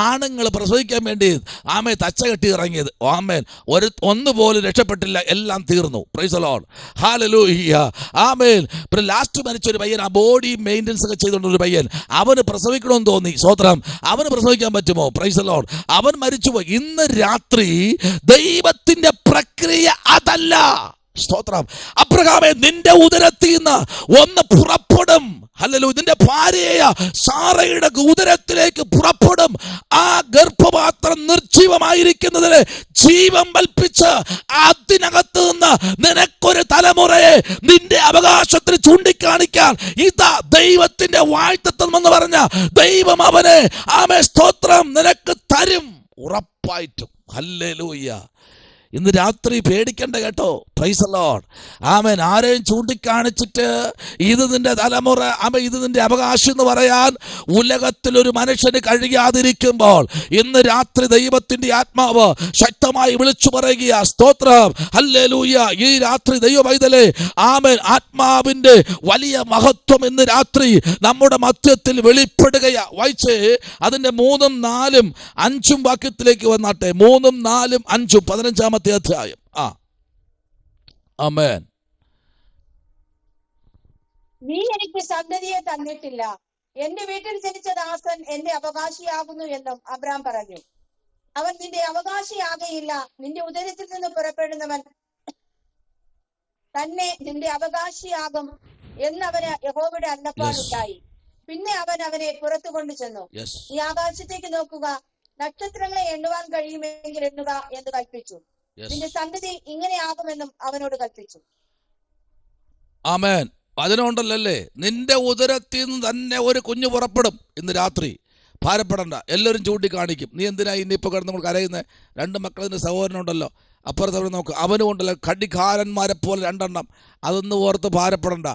ആണുങ്ങൾ പ്രസവിക്കാൻ വേണ്ടി തച്ച കെട്ടി ഇറങ്ങിയത്. ആമേൻ. ഒന്നുപോലും രക്ഷപ്പെട്ടില്ല, എല്ലാം തീർന്നു. Praise the Lord. ഹല്ലേലൂയ, ആമേൻ. ലാസ്റ്റ് മരിച്ചൊരു പയ്യൻ, ആ ബോഡി മെയിൻ്റെനൻസ് ഒക്കെ ചെയ്തുകൊണ്ടൊരു പയ്യൻ, അവന് പ്രസവിക്കണമെന്ന് തോന്നി. സ്വത്രം, അവന് പ്രസവിക്കാൻ പറ്റുമോ? Price the Lord. അവൻ മരിച്ചുപോയി. ഇന്ന് രാത്രി ദൈവത്തിന്റെ പ്രക്രിയ അതല്ല. സ്തോത്രം. അബ്രഹാമേ, നിന്റെ ഉദരത്തിൽ നിന്ന് ഒന്ന് പുറപ്പെടും. ഹല്ലേലൂയ. നിന്റെ ഭാര്യയായ സാറയുടെ ഉദരത്തിലേക്ക് പുറപ്പെടും. ആ ഗർഭപാത്രം നിർജീവമായിരിക്കുന്നതിന് ജീവൻ കൽപ്പിച്ച് അതിനകത്ത് നിന്ന് നിനക്കൊരു തലമുറയെ നിന്റെ അവകാശത്തിന് ചൂണ്ടിക്കാണിക്കാൻ ഇതാ ദൈവത്തിന്റെ വാഴ്ത്തത്വം എന്ന് പറഞ്ഞ ദൈവം അവനെ, ആമേ, സ്തോത്രം, നിനക്ക് തരും ഉറപ്പായിട്ടും. ഹല്ലേലൂയ. ഇന്ന് രാത്രി പേടിക്കണ്ട കേട്ടോ. Praise the Lord. ആമേൻ. ആരെയും ചൂണ്ടിക്കാണിച്ചിട്ട് ഇത് നിന്റെ തലമുറ, ഇത് നിന്റെ അവകാശം എന്ന് പറയാൻ ഉലകത്തിലൊരു മനുഷ്യന് കഴിയാതിരിക്കുമ്പോൾ ഇന്ന് രാത്രി ദൈവത്തിന്റെ ആത്മാവ് ശക്തമായി വിളിച്ചു പറയുക, സ്തോത്രം, ഹല്ലേലൂയ. ഈ രാത്രി ദൈവ പൈതലേ, ആമേൻ, ആത്മാവിന്റെ വലിയ മഹത്വം ഇന്ന് രാത്രി നമ്മുടെ മധ്യത്തിൽ വെളിപ്പെടുകയാ. വായിച്ചേ അതിന്റെ 3, 4, 5 വാക്യത്തിലേക്ക് വന്നാട്ടെ. 3, 4, 5, 15-ാമത്തെ അധ്യായം. ആമേൻ. നീ എനിക്ക് സന്തതിയെ തന്നിട്ടില്ല, എന്റെ വീട്ടിൽ ജനിച്ച ദാസൻ എന്റെ അവകാശിയാകുന്നു എന്നും അബ്രാം പറഞ്ഞു. അവൻ നിന്റെ അവകാശിയാകയില്ല, നിന്റെ ഉദരത്തിൽ നിന്ന് പുറപ്പെടുന്നവൻ തന്നെ നിന്റെ അവകാശിയാകും എന്നവന് യഹോവയുടെ അരുളപ്പാടുണ്ടായി. പിന്നെ അവൻ അവനെ പുറത്തു കൊണ്ടു ചെന്നു. നീ ആകാശത്തേക്ക് നോക്കുക, നക്ഷത്രങ്ങളെ എണ്ണുവാൻ കഴിയുമെങ്കിൽ എണ്ണുക എന്ന് കൽപ്പിച്ചു. നിന്റെ സന്തതി ഇങ്ങനെയാകുമെന്നും അവനോട് കൽപ്പിച്ചു. ആമേൻ. അതിനുണ്ടല്ലേ, നിന്റെ ഉദരത്തിൽ നിന്ന് തന്നെ ഒരു കുഞ്ഞു പുറപ്പെടും. ഇന്ന് രാത്രി ഭാരപ്പെടണ്ട. എല്ലാവരും ചൂണ്ടിക്കാണിക്കും, നീ എന്തിനാ ഇന്നിപ്പോൾ കിടന്ന് നമ്മൾ കരയുന്നത്? 2 മക്കളിൻ്റെ സഹോദരനുണ്ടല്ലോ, അപ്പുറത്തവിടെ നോക്ക്, അവനും ഉണ്ടല്ലോ കടികാരന്മാരെ പോലെ 2 എണ്ണം. അതൊന്നും ഓർത്ത് ഭാരപ്പെടണ്ട.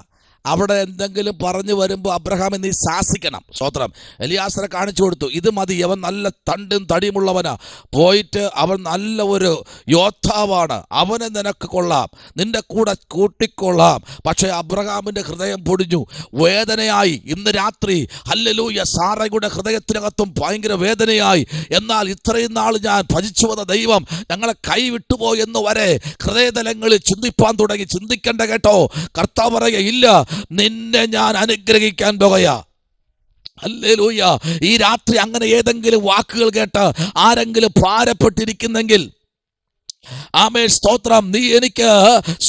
അവിടെ എന്തെങ്കിലും പറഞ്ഞു വരുമ്പോൾ അബ്രഹാമെ നീ ശാസിക്കണം. സ്തോത്രം. എലിയാസറെ കാണിച്ചു കൊടുത്തു, ഇത് മതി, അവൻ നല്ല തണ്ടും തടിയുമുള്ളവനാ, പോയിട്ട് അവൻ നല്ല ഒരു യോദ്ധാവാണ്, അവനെ നിനക്ക് കൊള്ളാം, നിന്റെ കൂടെ കൂട്ടിക്കൊള്ളാം. പക്ഷേ അബ്രഹാമിന്റെ ഹൃദയം പൊടിഞ്ഞു, വേദനയായി. ഇന്ന് രാത്രി ഹല്ലേലൂയ, സാറയുടെ ഹൃദയത്തിനകത്തും ഭയങ്കര വേദനയായി. എന്നാൽ ഇത്രയും നാൾ ഞാൻ ഭജിച്ചു വന്ന ദൈവം ഞങ്ങളെ കൈവിട്ടുപോയി എന്ന് വരെ ഹൃദയതലങ്ങളിൽ ചിന്തിപ്പാൻ തുടങ്ങി. ചിന്തിക്കണ്ട കേട്ടോ. കർത്താവ് പറയുക, ഇല്ല, നിന്നെ ഞാൻ അനുഗ്രഹിക്കാൻ പോകുകയാ. ഹല്ലേലൂയ. ഈ രാത്രി അങ്ങനെ ഏതെങ്കിലും വാക്കുകൾ കേട്ട് ആരെങ്കിലും ഭാരപ്പെട്ടിരിക്കുന്നെങ്കിൽ, ആമേൻ, സ്തോത്രം, നീ എനിക്ക്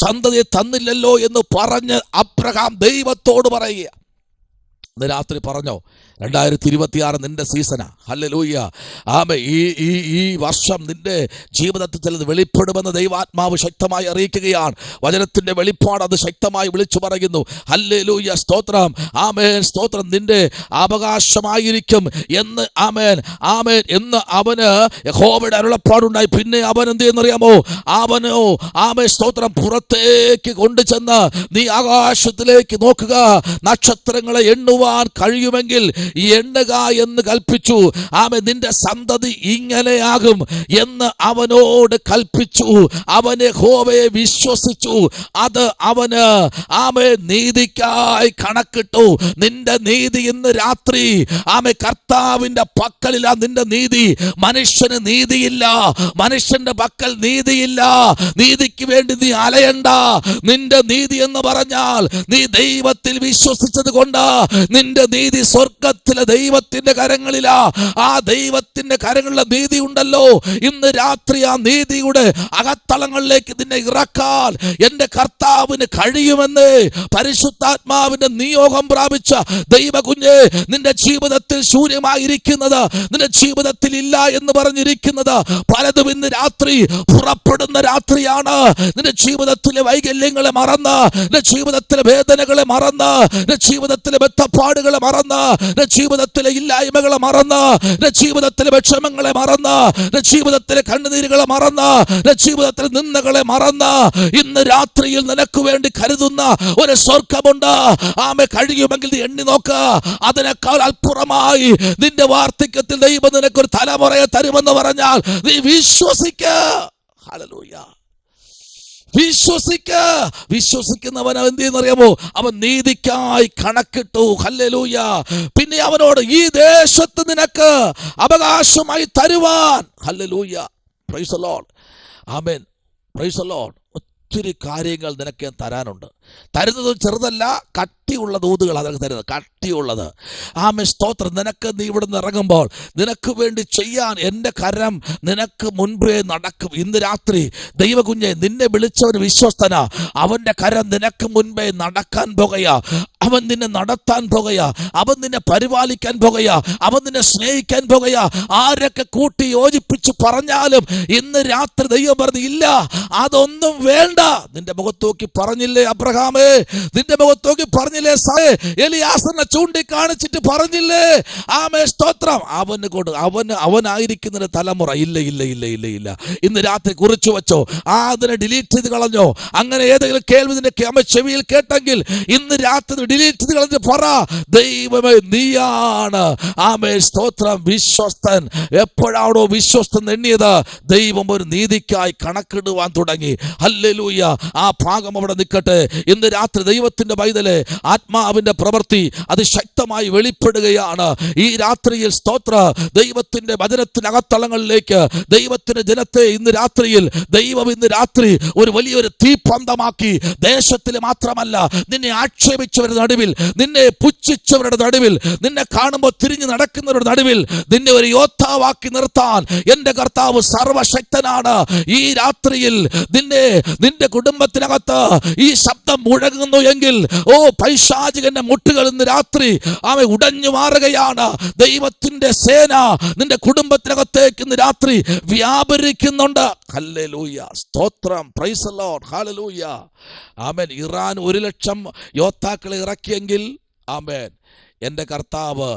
സന്തതിയെ തന്നില്ലല്ലോ എന്ന് പറഞ്ഞ് അബ്രഹാം ദൈവത്തോട് പറയുക. ഇന്ന് രാത്രി പറഞ്ഞോ, 2026 നിന്റെ സീസണാ. ഹല്ലേലൂയ. ആമേ. ഈ വർഷം നിന്റെ ജീവിതത്തിൽ ചിലത് വെളിപ്പെടുമെന്ന് ദൈവാത്മാവ് ശക്തമായി അറിയിക്കുകയാണ്. വചനത്തിന്റെ വെളിപ്പാട് അത് ശക്തമായി വിളിച്ചു പറയുന്നു. ഹല്ലേലൂയ, സ്തോത്രം, ആമേൻ, സ്തോത്രം, നിന്റെ അവകാശമായിരിക്കും എന്ന്, ആമേൻ, ആമേൻ എന്ന് അവന് യഹോവയുടെ അരുളപ്പാടുണ്ടായി. പിന്നെ അവൻ എന്ത് ചെയ്യുന്നറിയാമോ? അവനോ, ആമേൻ, സ്തോത്രം, പുറത്തേക്ക് കൊണ്ടുചെന്ന് നീ ആകാശത്തിലേക്ക് നോക്കുക, നക്ഷത്രങ്ങളെ എണ്ണുവാൻ കഴിയുമെങ്കിൽ എണ്ണുക എന്ന് കൽപ്പിച്ചു. ആമേൻ. നിന്റെ സന്തതി ഇങ്ങനെയാകും എന്ന് അവനോട് കൽപ്പിച്ചു. അവൻ യഹോവയെ വിശ്വസിച്ചു. അത് അവന്, ആമേൻ, നീതിക്കായി കണക്കിട്ടു. നിന്റെ നീതി ഇന്ന് രാത്രി, ആമേൻ, കർത്താവിന്റെ പക്കലില്ല. നിന്റെ നീതി, മനുഷ്യന് നീതിയില്ല, മനുഷ്യന്റെ പക്കൽ നീതിയില്ല. നീതിക്ക് വേണ്ടി നീ അലയണ്ട. നിന്റെ നീതി എന്ന് പറഞ്ഞാൽ നീ ദൈവത്തിൽ വിശ്വസിച്ചത് കൊണ്ട് നിന്റെ നീതി സ്വർഗത്തിലെ ദൈവത്തിന്റെ കരങ്ങളിലാ. ആ ദൈവത്തിന്റെ കരങ്ങളിലെ നീതി ഉണ്ടല്ലോ, ഇന്ന് രാത്രി ആ നീതിയുടെ അകത്തളങ്ങളിലേക്ക് നിന്നെ ഇറക്കാൻ എന്റെ കർത്താവിന് കഴിയുമെന്ന് പരിശുദ്ധാത്മാവിന്റെ നിയോഗം പ്രാപിച്ച ദൈവ കുഞ്ഞെ, നിന്റെ ജീവിതത്തിൽ ശൂന്യമായിരിക്കുന്നത്, നിന്റെ ജീവിതത്തിൽ ഇല്ല എന്ന് പറഞ്ഞിരിക്കുന്നത് പലതും ഇന്ന് രാത്രി പുറപ്പെടുന്ന രാത്രിയാണ്. നിന്റെ ജീവിതത്തിലെ വൈകല്യങ്ങളെ മറന്ന്, നിന്റെ ജീവിതത്തിലെ വേദനകളെ മറന്ന്, നിന്റെ ജീവിതത്തിലെ ബദ്ധപ്പാടുകളെ മറന്ന്, നിന്റെ ജീവിതത്തിലെ ഇല്ലായ്മകളെ മറന്ന്, നിന്റെ ജീവിതത്തിലെ വിഷമങ്ങളെ മറന്ന്, നിന്റെ ജീവിതത്തിലെ കണ്ണുനീരുകളെ മറന്ന്, നിന്റെ ജീവിതത്തിലെ നിന്ദകളെ മറന്ന്, ഇന്ന് രാത്രിയിൽ നിനക്ക് വേണ്ടി കരുതുന്ന ഒരു സ്വർഗമുണ്ട്. ആമേ. കഴിയുമെങ്കിൽ നീ എണ്ണി നോക്ക്. അതിനേക്കാൾ അൽപ്പുറമായി നിന്റെ വാർദ്ധക്യത്തിൽ ദൈവം നിനക്കൊരു തലമുറയെ തരുമെന്ന് പറഞ്ഞാൽ നീ വിശ്വസിക്ക. ഹല്ലേലൂയ. വിശ്വസിക്കുന്നവൻ എന്ത് ചെയ്യുന്നറിയാമോ? അവൻ നീതിക്കായി കണക്കിട്ടു. ഹല്ലേലൂയ. പിന്നെ അവനോട് ഈ ദേശത്ത് നിനക്ക് അവകാശമായി തരുവാൻ. Hallelujah. Praise the Lord. Amen. Price the Lord. ഒത്തിരി കാര്യങ്ങൾ നിനക്ക് ഞാൻ തരാനുണ്ട്. തരുന്നത് ചെറുതല്ല, കട്ടിയുള്ള ദൂതുകൾ അതൊക്കെ തരുന്നത്, കട്ടിയുള്ളത്. ആമേൻ, സ്തോത്രം. നിനക്ക് നീ ഇവിടുന്ന് ഇറങ്ങുമ്പോൾ നിനക്ക് വേണ്ടി ചെയ്യാൻ എൻ്റെ കരം നിനക്ക് മുൻപേ നടക്കും. ഇന്ന് രാത്രി ദൈവകുഞ്ഞെ, നിന്നെ വിളിച്ചവൻ വിശ്വസ്തനാ. അവൻ്റെ കരം നിനക്ക് മുൻപേ നടക്കാൻ പോകുകയാ. അവൻ നിന്നെ നടത്താൻ പോകുകയാ. അവൻ നിന്നെ പരിപാലിക്കാൻ പോകുകയാ. അവൻ നിന്നെ സ്നേഹിക്കാൻ പോകുകയാ. ആരൊക്കെ കൂട്ടി യോജിപ്പിച്ച് പറഞ്ഞാലും ഇന്ന് രാത്രി ദൈവം പറഞ്ഞു, ഇല്ല, അതൊന്നും വേണ്ട. വേണ്ട. നിന്റെ മുഖത്ത് നോക്കി പറഞ്ഞില്ലേ അബ്രഹാമേ, നിന്റെ മുഖത്ത് നോക്കി പറഞ്ഞില്ലേ സാറേ, എലിയാസറിനെ ചൂണ്ടിക്കാണിച്ചിട്ട് പറഞ്ഞില്ലേ ആമേ സ്തോത്രം, അവനായിരിക്കുന്നതിന്റെ തലമുറ ഇല്ല ഇല്ല ഇല്ല ഇല്ല ഇല്ല. ഇന്ന് രാത്രി കുറിച്ചു വെച്ചോ, അതിനെ ഡിലീറ്റ് ചെയ്ത് കളഞ്ഞോ. അങ്ങനെ ഏതെങ്കിലും കേൾവി നിന്റെ ചെവിയിൽ കേട്ടെങ്കിൽ ഇന്ന് രാത്രി ഡിലീറ്റ് ചെയ്ത് കളഞ്ഞ് പറ, ദൈവമേ നീയാണ് ആമേ സ്തോത്രം വിശ്വസ്തൻ. എപ്പോഴാണോ വിശ്വസ്തൻ എണ്ണിയത്, ദൈവം ഒരു നീതിക്കായി കണക്കിടുവാൻ തുടങ്ങി. ഹല്ലേലൂയ. ആ ഭാഗം അവിടെ നിൽക്കട്ടെ. ഇന്ന് രാത്രി ദൈവത്തിന്റെ പൈതലെ, ആത്മാവിന്റെ പ്രവൃത്തി അത് ശക്തമായി വെളിപ്പെടുകയാണ് ഈ രാത്രിയിൽ. സ്തോത്ര, ദൈവത്തിന്റെ വചനത്തിനകത്തളങ്ങളിലേക്ക് ദൈവത്തിന്റെ ജനത്തെ ഇന്ന് രാത്രിയിൽ ദൈവം ഇന്ന് രാത്രി ഒരു വലിയൊരു തീപ്പന്തമാക്കി, ദേശത്തിൽ മാത്രമല്ല നിന്നെ ആക്ഷേപിച്ചവരുടെ നടുവിൽ, നിന്നെ പുച്ഛിച്ചവരുടെ നടുവിൽ, നിന്നെ കാണുമ്പോൾ തിരിഞ്ഞു നടക്കുന്നവരുടെ നടുവിൽ നിന്നെ ഒരു യോദ്ധാവാക്കി നിർത്താൻ എന്റെ കർത്താവ് സർവശക്തനാണ്. ഈ രാത്രിയിൽ നിന്റെ കുടുംബത്തിനകത്ത് ഈ ശബ്ദം മുഴങ്ങുന്നു എങ്കിൽ, പൈശാചികന്റെ മുട്ടുകൾ ഇന്ന് രാത്രി അവ ഉടഞ്ഞു മാറുകയാണ്. ദൈവത്തിന്റെ സേന നിന്റെ കുടുംബത്തിനകത്തേക്ക് ഇന്ന് രാത്രി വ്യാപരിക്കുന്നുണ്ട്. ഹല്ലേലൂയ, സ്തോത്രം, പ്രൈസ് ദി ലോർഡ്, ഹല്ലേലൂയ, ആമേൻ. ഇറാൻ 1,00,000 യോദ്ധാക്കളെ ഇറക്കിയെങ്കിൽ, ആമേൻ, എൻ്റെ കർത്താവ്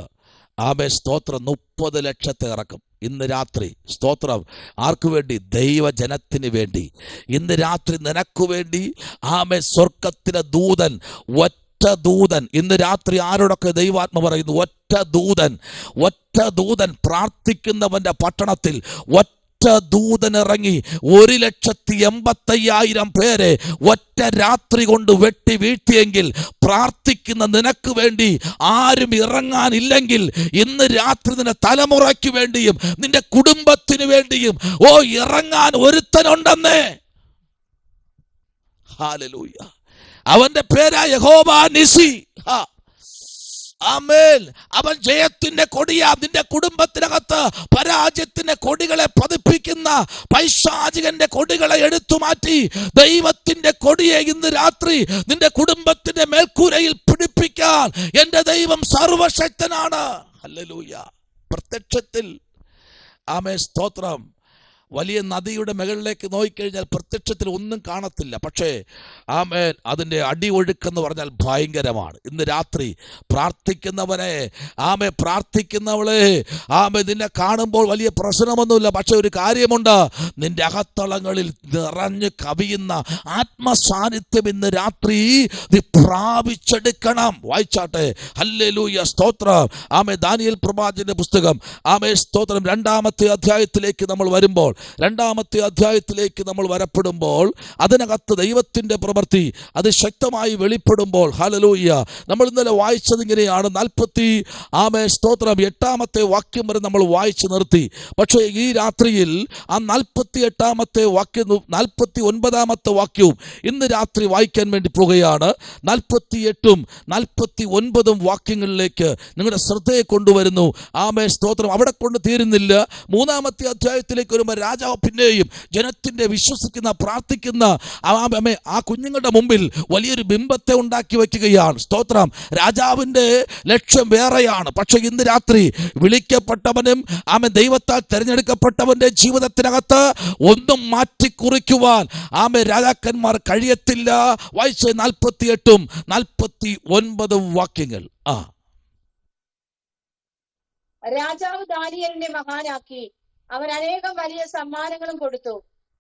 ആമേൻ സ്തോത്രം 30 ലക്ഷത്തെ ഇറക്കും ഇന്ന് രാത്രി. സ്തോത്രം. ആർക്കു വേണ്ടി? ദൈവജനത്തിന് വേണ്ടി. ഇന്ന് രാത്രി നിനക്കു വേണ്ടി ആമേൻ സ്വർഗത്തിലെ ദൂതൻ, ഒറ്റ ദൂതൻ. ഇന്ന് രാത്രി ആരോടൊക്കെ ദൈവാത്മ പറയുന്നു? ഒറ്റ ദൂതൻ പ്രാർത്ഥിക്കുന്നവന്റെ പട്ടണത്തിൽ ഒറ്റ ദൂതൻ ഇറങ്ങി 1,85,000 പേരെ ഒറ്റ രാത്രി കൊണ്ട് വെട്ടി വീഴ്ത്തിയെങ്കിൽ, പ്രാർത്ഥിക്കുന്ന നിനക്ക് വേണ്ടി ആരും ഇറങ്ങാനില്ലെങ്കിൽ ഇന്ന് രാത്രി നിന്റെ തലമുറയ്ക്ക് വേണ്ടിയും നിന്റെ കുടുംബത്തിന് വേണ്ടിയും ഇറങ്ങാൻ ഒരുത്തനുണ്ടെന്നേ. ഹല്ലേലൂയ. അവന്റെ പേരാ യഹോവ നിസി. ആമേൻ. അവൻ ജയത്തിന്റെ കൊടിയാ. നിന്റെ കുടുംബത്തിനകത്ത് പരാജയത്തിന്റെ കൊടികളെ പതിപ്പിക്കുന്ന പൈശാചികന്റെ കൊടികളെ എടുത്തു മാറ്റി ദൈവത്തിന്റെ കൊടിയെ ഇന്ന് രാത്രി നിന്റെ കുടുംബത്തിന്റെ മേൽക്കൂരയിൽ പിടിപ്പിക്കാൻ എന്റെ ദൈവം സർവശക്തനാണ്. ഹല്ലേലൂയ. പ്രത്യക്ഷത്തിൽ ആമേൻ സ്തോത്രം. വലിയ നദിയുടെ മുകളിലേക്ക് നോക്കിക്കഴിഞ്ഞാൽ പ്രത്യക്ഷത്തിൽ ഒന്നും കാണത്തില്ല. പക്ഷേ ആമേൻ, അതിൻ്റെ അടി ഒഴുക്കെന്ന് പറഞ്ഞാൽ ഭയങ്കരമാണ്. ഇന്ന് രാത്രി പ്രാർത്ഥിക്കുന്നവനെ, പ്രാർത്ഥിക്കുന്നവളെ, നിന്നെ കാണുമ്പോൾ വലിയ പ്രശ്നമൊന്നുമില്ല. പക്ഷെ ഒരു കാര്യമുണ്ട്, നിന്റെ അകത്തളങ്ങളിൽ നിറഞ്ഞു കവിയുന്ന ആത്മസാന്നിധ്യം ഇന്ന് രാത്രി നീ പ്രാപിച്ചെടുക്കണം. വായിച്ചാട്ടെ. ഹല്ലേലൂയ, സ്തോത്രം. ദാനിയേൽ പ്രവാചകന്റെ പുസ്തകം സ്തോത്രം 2-ാമത്തെ അധ്യായത്തിലേക്ക് നമ്മൾ വരുമ്പോൾ, 2-ാമത്തെ അധ്യായത്തിലേക്ക് നമ്മൾ വരപ്പെടുമ്പോൾ അതിനകത്ത് ദൈവത്തിന്റെ പ്രവൃത്തി അത് ശക്തമായി വെളിപ്പെടുമ്പോൾ, ഹല്ലേലൂയ, നമ്മൾ ഇന്നലെ വായിച്ചത് ഇങ്ങനെയാണ്. 8-ാമത്തെ വാക്യം വരെ നമ്മൾ വായിച്ചു നിർത്തി. പക്ഷേ ഈ രാത്രിയിൽ ആ 48-ാമത്തെ വാക്യം 49-ാമത്തെ വാക്യവും ഇന്ന് രാത്രി വായിക്കാൻ വേണ്ടി പോകുകയാണ്. 48-ഉം 49-ഉം വാക്യങ്ങളിലേക്ക് നിങ്ങളുടെ ശ്രദ്ധയെ കൊണ്ടുവരുന്നു. സ്തോത്രം. അവിടെ കൊണ്ട് തീരുന്നില്ല. 3-ാമത്തെ അധ്യായത്തിലേക്ക് വരുമ്പോൾ രാജാവ് പിന്നെയും ജനത്തിന്റെ വിശ്വസിക്കുന്ന, പ്രാർത്ഥിക്കുന്ന ആ കുഞ്ഞുങ്ങളുടെ മുമ്പിൽ വലിയൊരു ബിംബത്തെ ഉണ്ടാക്കി വയ്ക്കുകയാണ്. സ്തോത്രം. രാജാവിന്റെ ലക്ഷ്യം വേറെയാണ്. പക്ഷെ ഇന്ന് രാത്രി വിളിക്കപ്പെട്ടവനും ദൈവത്താൽ തിരഞ്ഞെടുക്കപ്പെട്ടവന്റെ ജീവിതത്തിനകത്ത് ഒന്നും മാറ്റിക്കുറിക്കുവാൻ രാജാക്കന്മാർ കഴിയത്തില്ല. വായിച്ച 48-ഉം 49-ഉം വാക്യങ്ങൾ. രാജാവ് ദാനിയേലിനെ മഹാനാക്കി അവൻ അനേകം വലിയ സമ്മാനങ്ങളും കൊടുത്തു.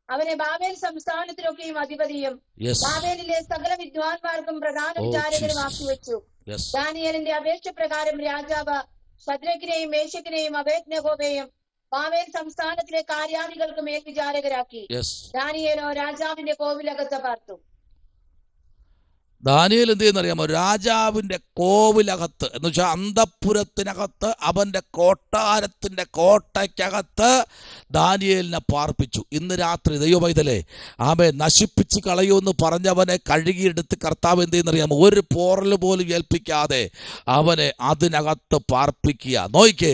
അവനെ ബാബേൽ സംസ്ഥാനത്തിലൊക്കെയും അധിപതിയും ബാബേലിലെ സകല വിദ്വാൻമാർക്കും പ്രധാന വിചാരകരും ആക്കി വെച്ചു. ദാനിയേലിന്റെ അപേക്ഷ പ്രകാരം രാജാവ് ശദ്രക്കിനെയും മേശക്കിനെയും അബേദ്നെഗോവെയും ബാബേൽ സംസ്ഥാനത്തിലെ കാര്യാദികൾക്ക് മേൽവിചാരകരാക്കി. ദാനിയേലോ രാജാവിന്റെ കോവിലകത്ത് പാർത്തു. ദാനിയേൽ എന്ത് ചെയ്യുന്നറിയാമോ? രാജാവിൻ്റെ കോവിലകത്ത് എന്ന് വെച്ചാൽ അന്തഃപുരത്തിനകത്ത്, അവൻ്റെ കൊട്ടാരത്തിൻ്റെ കോട്ടയ്ക്കകത്ത് ദാനിയേലിനെ പാർപ്പിച്ചു. ഇന്ന് രാത്രി ദൈവപൈതലേ, നശിപ്പിച്ച് കളയുമെന്ന് പറഞ്ഞവനെ കഴുകിയെടുത്ത് കർത്താവ് എന്ത് ചെയ്യുന്നറിയാമോ? ഒരു പോറൽ പോലും ഏൽപ്പിക്കാതെ അവനെ അതിനകത്ത് പാർപ്പിക്കുക. നോയിക്കേ,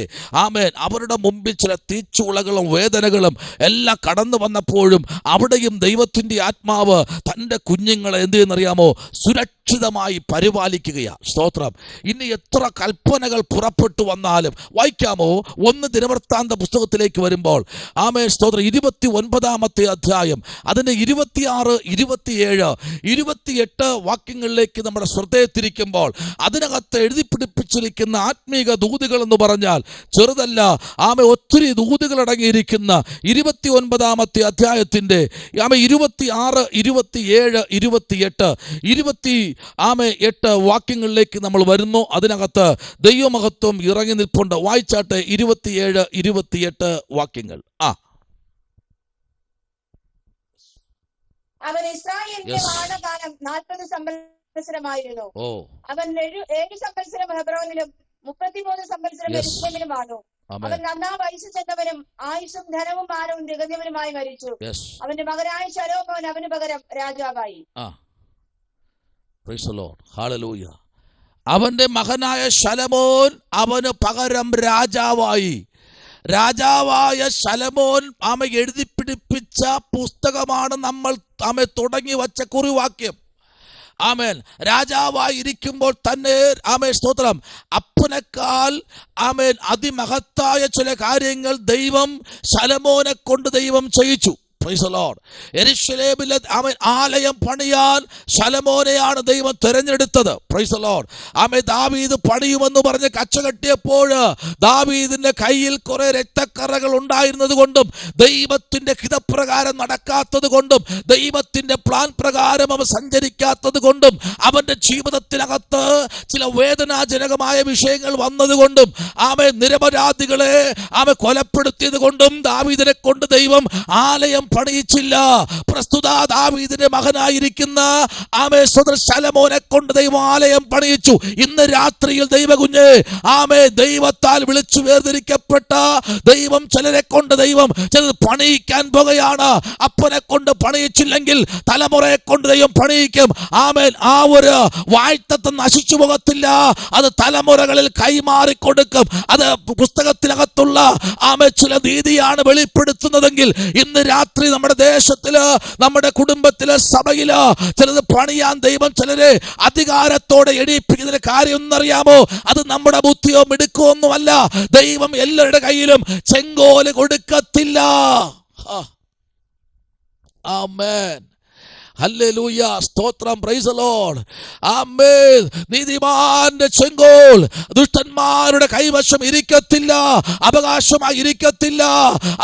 അവരുടെ മുമ്പിൽ ചില തീച്ചുളകളും വേദനകളും എല്ലാം കടന്നു വന്നപ്പോഴും അവിടെയും ദൈവത്തിൻ്റെ ആത്മാവ് തൻ്റെ കുഞ്ഞുങ്ങളെ എന്ത് ചെയ്യുന്നറിയാമോ? സുരക്ഷിതമായി പരിപാലിക്കുകയാണ്. സ്തോത്രം. ഇനി എത്ര കൽപ്പനകൾ പുറപ്പെട്ടു വന്നാലും വായിക്കാമോ? 1 ദിനവൃത്താന്ത പുസ്തകത്തിലേക്ക് വരുമ്പോൾ ആമേൻ സ്തോത്രം 29-ാമത്തെ അധ്യായം അതിൻ്റെ 26, 27, 28 വാക്യങ്ങളിലേക്ക് നമ്മുടെ ശ്രദ്ധയെ തിരിക്കുമ്പോൾ അതിനകത്ത് എഴുതി പിടിപ്പിച്ചിരിക്കുന്ന ആത്മീക ദൂതുകൾ എന്ന് പറഞ്ഞാൽ ചെറുതല്ല. ഒത്തിരി ദൂതുകൾ അടങ്ങിയിരിക്കുന്ന 29-ാമത്തെ അധ്യായത്തിൻ്റെ 26, 27, 28, 28 വാക്യങ്ങളിലേക്ക് നമ്മൾ വരുന്നു. അതിനകത്ത് ദൈവമഹത്വം ഇറങ്ങി നിൽപ്പുണ്ട്. വായിച്ചാട്ടെ 27, 28 വാക്യങ്ങൾ. അവൻ ഇസ്രായേലിന്റെ വാണകാലം 40 സംവത്സരമായിരുന്നു. അവൻ 7 സംവത്സരം ഹെബ്രോനിലും 33 സംവത്സരം യെരൂശലേമിലും വാണു. അവൻ നന്നാ വയസ്സ് ചെന്നവനും ആയുസ്സും ധനവും മാനവും തികഞ്ഞവനുമായി മരിച്ചു. അവന്റെ മകനായ ശലോമോൻ അവന് പകരം രാജാവായി. അവന്റെ മകനായ ശലോമോൻ അവന് പകരം രാജാവായി. രാജാവായ ശലോമോൻ എഴുതി പിടിപ്പിച്ച പുസ്തകമാണ് നമ്മൾ തുടങ്ങി വച്ച കുറിവാക്യം. ആമേൻ. രാജാവായിരിക്കുമ്പോൾ തന്നെ സ്തോത്രം അപ്പനേക്കാൾ അതിമഹത്തായ ചില കാര്യങ്ങൾ ദൈവം ശലോമോനെ കൊണ്ട് ദൈവം ചെയ്യിച്ചു. യെരൂശലേമിലെ ആലയം പണിയാൻ ശലോമോനെയാണ് ദൈവം തിരഞ്ഞെടുത്തത്. Price the Lord. ദാവീദ് പണിയുമെന്ന് പറഞ്ഞ് കച്ചകെട്ടിയപ്പോൾ ദാവീദിന്റെ കയ്യിൽ കുറെ രക്തക്കറകൾ ഉണ്ടായിരുന്നത് കൊണ്ടും ദൈവത്തിന്റെ ഹിതപ്രകാരം നടക്കാത്തത് കൊണ്ടും ദൈവത്തിന്റെ പ്ലാൻ പ്രകാരം അവൻ സഞ്ചരിക്കാത്തത് കൊണ്ടും അവന്റെ ജീവിതത്തിനകത്ത് ചില വേദനാജനകമായ വിഷയങ്ങൾ വന്നതുകൊണ്ടും നിരപരാധികളെ കൊലപ്പെടുത്തിയത് കൊണ്ടും ദാവീദിനെ കൊണ്ട് ദൈവം ആലയം പണിയിച്ചില്ല. പ്രസ്തുത ദാവീദിന്റെ മകനായിരിക്കുന്ന ശലോമോനെ കൊണ്ട് ദൈവം ആലയം പണിയിച്ചു. ഇന്ന് രാത്രിയിൽ ദൈവകുഞ്ഞ് ദൈവത്താൽ വിളിച്ചു വേർതിരിക്കപ്പെട്ട ദൈവം ചിലരെ കൊണ്ട് ദൈവം ചിലത് പണിയിക്കാൻ പോകുകയാണ്. അപ്പനെ കൊണ്ട് പണിയിച്ചില്ലെങ്കിൽ തലമുറയെ കൊണ്ട് ദൈവം പണിയിക്കും. ആ ഒരു വാഴ്ത്തത്വം നശിച്ചു പോകത്തില്ല. അത് തലമുറകളിൽ കൈമാറിക്കൊടുക്കും. അത് പുസ്തകത്തിനകത്തുള്ള ചില നീതിയാണ് വെളിപ്പെടുത്തുന്നതെങ്കിൽ ഇന്ന് രാത്രി നമ്മുടെ ദേശത്തില്, നമ്മുടെ കുടുംബത്തില്, സഭയില് ചിലത് പണിയാൻ ദൈവം ചിലരെ അധികാരത്തോടെ എണീപ്പിക്കുന്നതിന് കാര്യം ഒന്നറിയാമോ? അത് നമ്മുടെ ബുദ്ധിയോ മിടുക്കോ ഒന്നുമല്ല. ദൈവം എല്ലാവരുടെ കയ്യിലും ചെങ്കോല് കൊടുക്കത്തില്ല. ആമേൻ. ഹല്ലേലൂയ. സ്തോത്രം. Praise the Lord. ആമേൻ. നീതിമാന്റെ ചെങ്കോൽ ദുഷ്ടന്മാരുടെ കൈവശം ഇരിക്കത്തില്ല, അവകാശമായി ഇരിക്കത്തില്ല.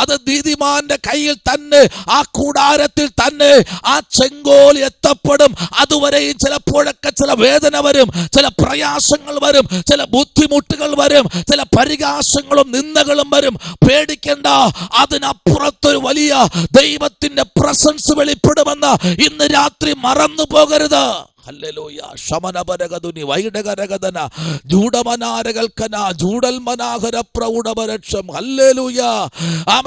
അത് നീതിമാന്റെ കയ്യിൽ തന്നെ, ആ കൂടാരത്തിൽ തന്നെ ആ ചെങ്കോൽ എത്തപ്പെടും. അതുവരെയും ചിലപ്പോഴൊക്കെ ചില വേദന വരും, ചില പ്രയാസങ്ങൾ വരും, ചില ബുദ്ധിമുട്ടുകൾ വരും, ചില പരിഹാസങ്ങളും നിന്ദകളും വരും. പേടിക്കണ്ട. അതിനപ്പുറത്തൊരു വലിയ ദൈവത്തിന്റെ പ്രസൻസ് വെളിപ്പെടുമെന്ന് ഇന്ന് രാത്രി മറന്നു പോകരുത്. ഹല്ലേലൂയ. ശമനപരഗതുനി വൈഡകരഗദന ജൂഡമനാരകൽക്കന ജൂഡൽമനാഹര പ്രൗഢപരക്ഷം. ഹല്ലേലൂയ.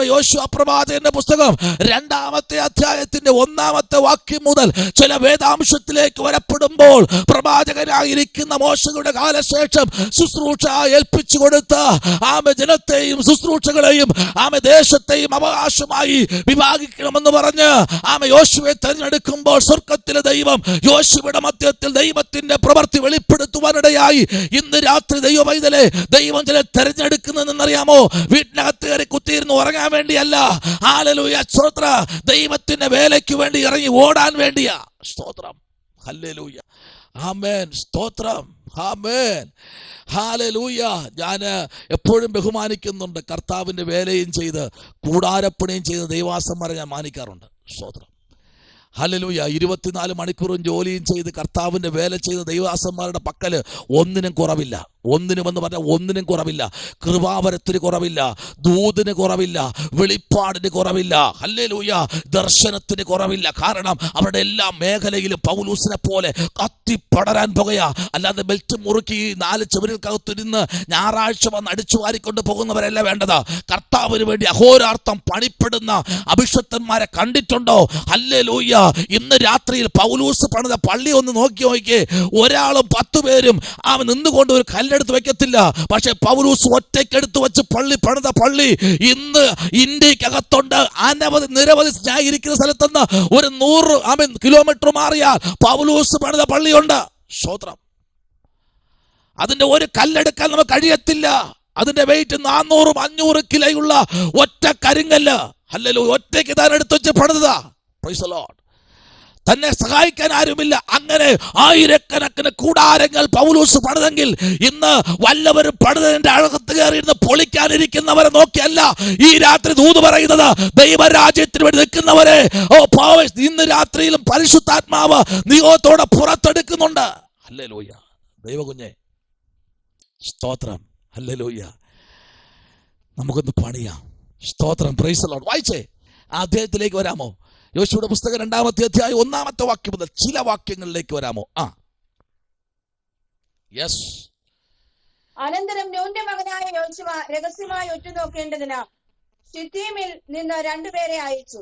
യോശുവ പ്രവാചകന്റെ പുസ്തകം 2-ാമത്തെ അധ്യായത്തിന്റെ 1-ാമത്തെ വാക്യം മുതൽ ചില വേദാംശത്തിലേക്ക് വരപ്പെടുമ്പോൾ പ്രവാചകനായിരിക്കുന്ന മോശയുടെ കാലശേഷം ശുശ്രൂഷ ഏൽപ്പിച്ചു കൊടുത്ത ജനത്തെയും ശുശ്രൂഷകളെയും ദേശത്തെയും അവകാശമായി വിഭാഗിക്കണമെന്ന് പറഞ്ഞ് യോശുവയെ തെരഞ്ഞെടുക്കുമ്പോൾ സ്വർഗ്ഗത്തിലെ ദൈവം യോശുവയുടെ മധ്യത്തിൽ ദൈവത്തിന്റെ പ്രവൃത്തി വെളിപ്പെടുത്തുവാനിടയായി. ഇന്ന് രാത്രി ദൈവ പൈതലെ ദൈവം ചില തെരഞ്ഞെടുക്കുന്നതെന്നറിയാമോ? വീട്ടിനകത്ത് കയറി കുത്തിയിരുന്ന് ഉറങ്ങാൻ വേണ്ടിയല്ല. ഹല്ലേലൂയ. സ്തോത്രം. ദൈവത്തിന്റെ വേലയ്ക്ക് വേണ്ടി ഇറങ്ങി ഓടാൻ വേണ്ടിയാ. സ്തോത്രം. ഹല്ലേലൂയ. ആമേൻ. സ്തോത്രം. ആമേൻ. ഹല്ലേലൂയ. ഞാൻ എപ്പോഴും ബഹുമാനിക്കുന്നുണ്ട്. കർത്താവിന്റെ വേലയും ചെയ്ത് കൂടാരപ്പണിയും ചെയ്ത് ദൈവാസന്മാരെ ഞാൻ മാനിക്കാറുണ്ട്. സ്തോത്രം. ഹല്ലേലൂയ. 24 മണിക്കൂറും ജോലിയും ചെയ്ത് കർത്താവിന്റെ വേല ചെയ്ത ദൈവദാസന്മാരുടെ പക്കല് ഒന്നിനും കുറവില്ല. ഒന്നിനുമെന്ന് പറഞ്ഞാൽ ഒന്നിനും കുറവില്ല. കൃപാവരത്തിന് കുറവില്ല, ദൂതിന് കുറവില്ല, വെളിപ്പാടിന് കുറവില്ല. ഹല്ലേലൂയ. ദർശനത്തിന് കുറവില്ല. കാരണം അവരുടെ എല്ലാ മേഖലയിലും പൗലൂസിനെ പോലെ കത്തിപ്പടരാൻ പോകുകയാ. അല്ലാതെ ബെൽറ്റ് മുറുക്കി 4 ചുവരുകൾക്കകത്തിരുന്ന് ഞായറാഴ്ച വന്ന് അടിച്ചു വാരിക്കൊണ്ട് പോകുന്നവരല്ല വേണ്ടത്. കർത്താവിന് വേണ്ടി അഹോരാർത്ഥം പണിപ്പെടുന്ന അഭിഷക്തന്മാരെ കണ്ടിട്ടുണ്ടോ? ഹല്ലേലൂയ. ഇന്ന് രാത്രിയിൽ പൗലൂസ് പണിത പള്ളി ഒന്ന് നോക്കി നോക്കിയേ. ഒരാളും 10 പേരും നിന്നുകൊണ്ട് ഒരു കല്ല് എടുത്ത് വെക്കത്തില്ല. പക്ഷെ പൗലോസ് ഒറ്റയ്ക്കെടുത്ത് വെച്ച് പണിത പള്ളി ഇന്ന് ഇന്ത്യക്കകത്തുണ്ട്. നിരവധി സ്നേഹിക്കുന്ന സ്ഥലത്തുനിന്ന് ഒരു 100 കിലോമീറ്റർ മാറിയാൽ പൗലോസ് പണിത പള്ളിയുണ്ട്. സ്തോത്രം. അതിന്റെ ഒരു കല്ലെടുക്കാൻ നമുക്ക് കഴിയത്തില്ല. അതിന്റെ വെയിറ്റ് 400-500 കിലോയുള്ള ഒറ്റ കരിങ്കല്ല്. ഹല്ലേലൂയ. ഒറ്റയ്ക്ക് താൻ എടുത്തു വെച്ച് പണിതാ. Price the Lord. തന്നെ സഹായിക്കാൻ ആരുമില്ല. അങ്ങനെ ആയിരക്കണക്കിന് കൂടാരങ്ങൾ പൗലോസ് പണിതെങ്കിൽ ഇന്ന് വല്ലവരും പണിതതിന്റെ അകത്ത് കയറിയിരുന്ന് പൊളിക്കാനിരിക്കുന്നവരെ നോക്കിയല്ല ഈ രാത്രി ദൂത് പറയുന്നത്. ദൈവരാജ്യത്തിന് വേണ്ടി നിൽക്കുന്നവരെ ഇന്ന് രാത്രിയിലും പരിശുദ്ധാത്മാവ് നിയോഗത്തോടെ പുറത്തെടുക്കുന്നുണ്ട്. ഹല്ലേലൂയ. ദൈവകുഞ്ഞെ സ്തോത്രം. ഹല്ലേലൂയ. നമുക്കൊന്ന് പണിയാം. സ്തോത്രം. Praise the Lord. വായിച്ചേ ആ അധ്യായത്തിലേക്ക് വരാമോ? യോശുവയുടെ പുസ്തകം 2-ാമത്തെ അധ്യായം 1-ാമത്തെ വാക്യം മുതൽ ചില വാക്യങ്ങളിലേക്ക് വരാമോ? യെസ്. അനന്തരം നൂന്റെ മകനായ യോശുവ രഹസ്യമായി ഒറ്റുനോക്കേണ്ടതിന് ശിത്തീമിൽ നിന്ന് 2 പേരെ അയച്ചു.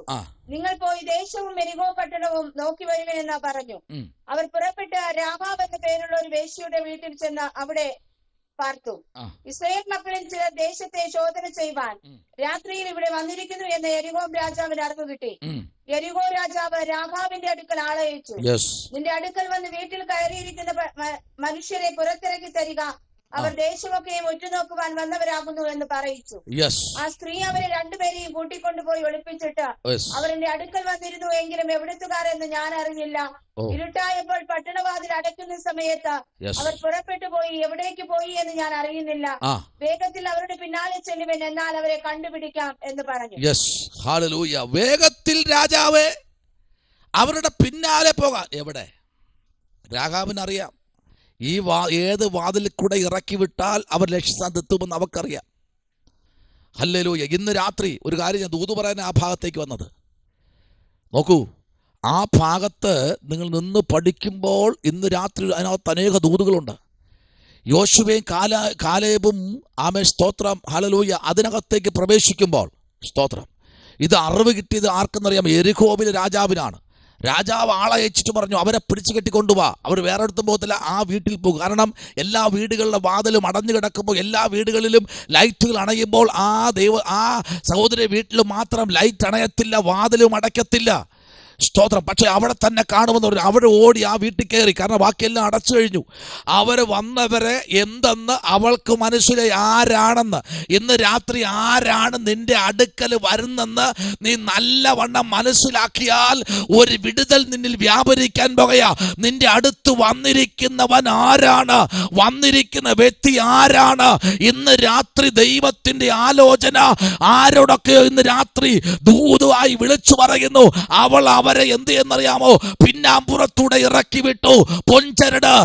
നിങ്ങൾ പോയി ദേശവും യെരിഹോ പട്ടണവും നോക്കി വരുമെന്ന് പറഞ്ഞു. അവർ പുറപ്പെട്ട് രാഹാബ് എന്ന പേരുള്ള ഒരു വേശ്യയുടെ വീട്ടിൽ ചെന്ന് അവിടെ പാർത്തു. ഇസ്രായേൽ മക്കളിൽ ചിലർ ദേശത്തെ ശോധന ചെയ്യുവാൻ രാത്രിയിൽ ഇവിടെ വന്നിരിക്കുന്നു എന്ന് യെരിഹോ രാജാവിന് അറിവ് കിട്ടി. യെരിഹോ രാജാവ് രാഹാബിന്റെ അടുക്കൽ ആളയച്ചു. നിന്റെ അടുക്കൽ വന്ന് വീട്ടിൽ കയറിയിരിക്കുന്ന മനുഷ്യരെ പുറത്തിറക്കി തരിക, അവർ ദേശമൊക്കെയും ഒറ്റുനോക്കുവാൻ വന്നവരാകുന്നു എന്ന് പറയിച്ചു. ആ സ്ത്രീ അവരെ 2 പേരെയും കൂട്ടിക്കൊണ്ടുപോയി ഒളിപ്പിച്ചിട്ട് അവർ എന്റെ അടുക്കൽ വന്നിരുന്നു, എങ്കിലും എവിടുത്തുകാരെന്ന് ഞാൻ അറിഞ്ഞില്ല. ഇരുട്ടായപ്പോൾ പട്ടണവാതിൽ അടയ്ക്കുന്ന സമയത്ത് അവർ പുറപ്പെട്ടു പോയി. എവിടേക്ക് പോയി എന്ന് ഞാൻ അറിയുന്നില്ല. വേഗത്തിൽ അവരുടെ പിന്നാലെ ചെല്ലുവൻ, എന്നാൽ അവരെ കണ്ടുപിടിക്കാം എന്ന് പറഞ്ഞു. വേഗത്തിൽ രാജാവേ അവരുടെ പിന്നാലെ പോകാം. എവിടെ? രാഹാബിനറിയാം ഏത് വാതിലിൽ കൂടെ ഇറക്കി വിട്ടാൽ അവർ ലക്ഷ്യസ്ഥാനത്തെത്തുമെന്ന് അവർക്കറിയാം. ഹല്ലേലൂയ. ഇന്ന് രാത്രി ഒരു കാര്യം ഞാൻ ദൂത് പറയാൻ ആ ഭാഗത്തേക്ക് വന്നത്. നോക്കൂ, ആ ഭാഗത്ത് നിങ്ങൾ നിന്ന് പഠിക്കുമ്പോൾ ഇന്ന് രാത്രി അതിനകത്ത് അനേക ദൂതുകളുണ്ട്. യോശുവയും കാലേബും സ്തോത്രം ഹല്ലേലൂയ അതിനകത്തേക്ക് പ്രവേശിക്കുമ്പോൾ സ്തോത്രം ഇത് അറിവ് കിട്ടിയത് ആർക്കെന്നറിയാം? യെരിഹോവിലെ രാജാവിനാണ്. രാജാവ് ആളയച്ചിട്ട് പറഞ്ഞു, അവരെ പിടിച്ചു കെട്ടിക്കൊണ്ടുപോവാ, അവർ വേറെ അടുത്തും പോകത്തില്ല, ആ വീട്ടിൽ പോകും. കാരണം എല്ലാ വീടുകളിലെ വാതിലും അടഞ്ഞു കിടക്കുമ്പോൾ, എല്ലാ വീടുകളിലും ലൈറ്റുകൾ അണയുമ്പോൾ ആ സഹോദരി വീട്ടിൽ മാത്രം ലൈറ്റ് അണയത്തില്ല, വാതിലും അടയ്ക്കത്തില്ല. സ്തോത്രം. പക്ഷെ അവിടെ തന്നെ കാണുമെന്ന് പറഞ്ഞു. അവിടെ ഓടി ആ വീട്ടിൽ കയറി, കാരണം ബാക്കിയെല്ലാം അടച്ചു കഴിഞ്ഞു. അവർ വന്നവരെ എന്തെന്ന് അവൾക്ക് മനസ്സിലായി, ആരാണെന്ന്. ഇന്ന് രാത്രി ആരാണ് നിന്റെ അടുക്കൽ വരുന്നെന്ന് നീ നല്ലവണ്ണം മനസ്സിലാക്കിയാൽ ഒരു വിടുതൽ നിന്നിൽ വ്യാപരിക്കാൻ പോകയാ. നിന്റെ അടുത്ത് വന്നിരിക്കുന്നവൻ ആരാണ്? വന്നിരിക്കുന്ന വ്യക്തി ആരാണ്? ഇന്ന് രാത്രി ദൈവത്തിന്റെ ആലോചന ആരോടൊക്കെ ഇന്ന് രാത്രി ദൂതുവായി വിളിച്ചു പറയുന്നു. അവരെ എന്ത് എന്നറിയാമോ? പിന്നാമ്പുറത്തൂടെ ഇറക്കി വിട്ടു. പൊൻചരട്,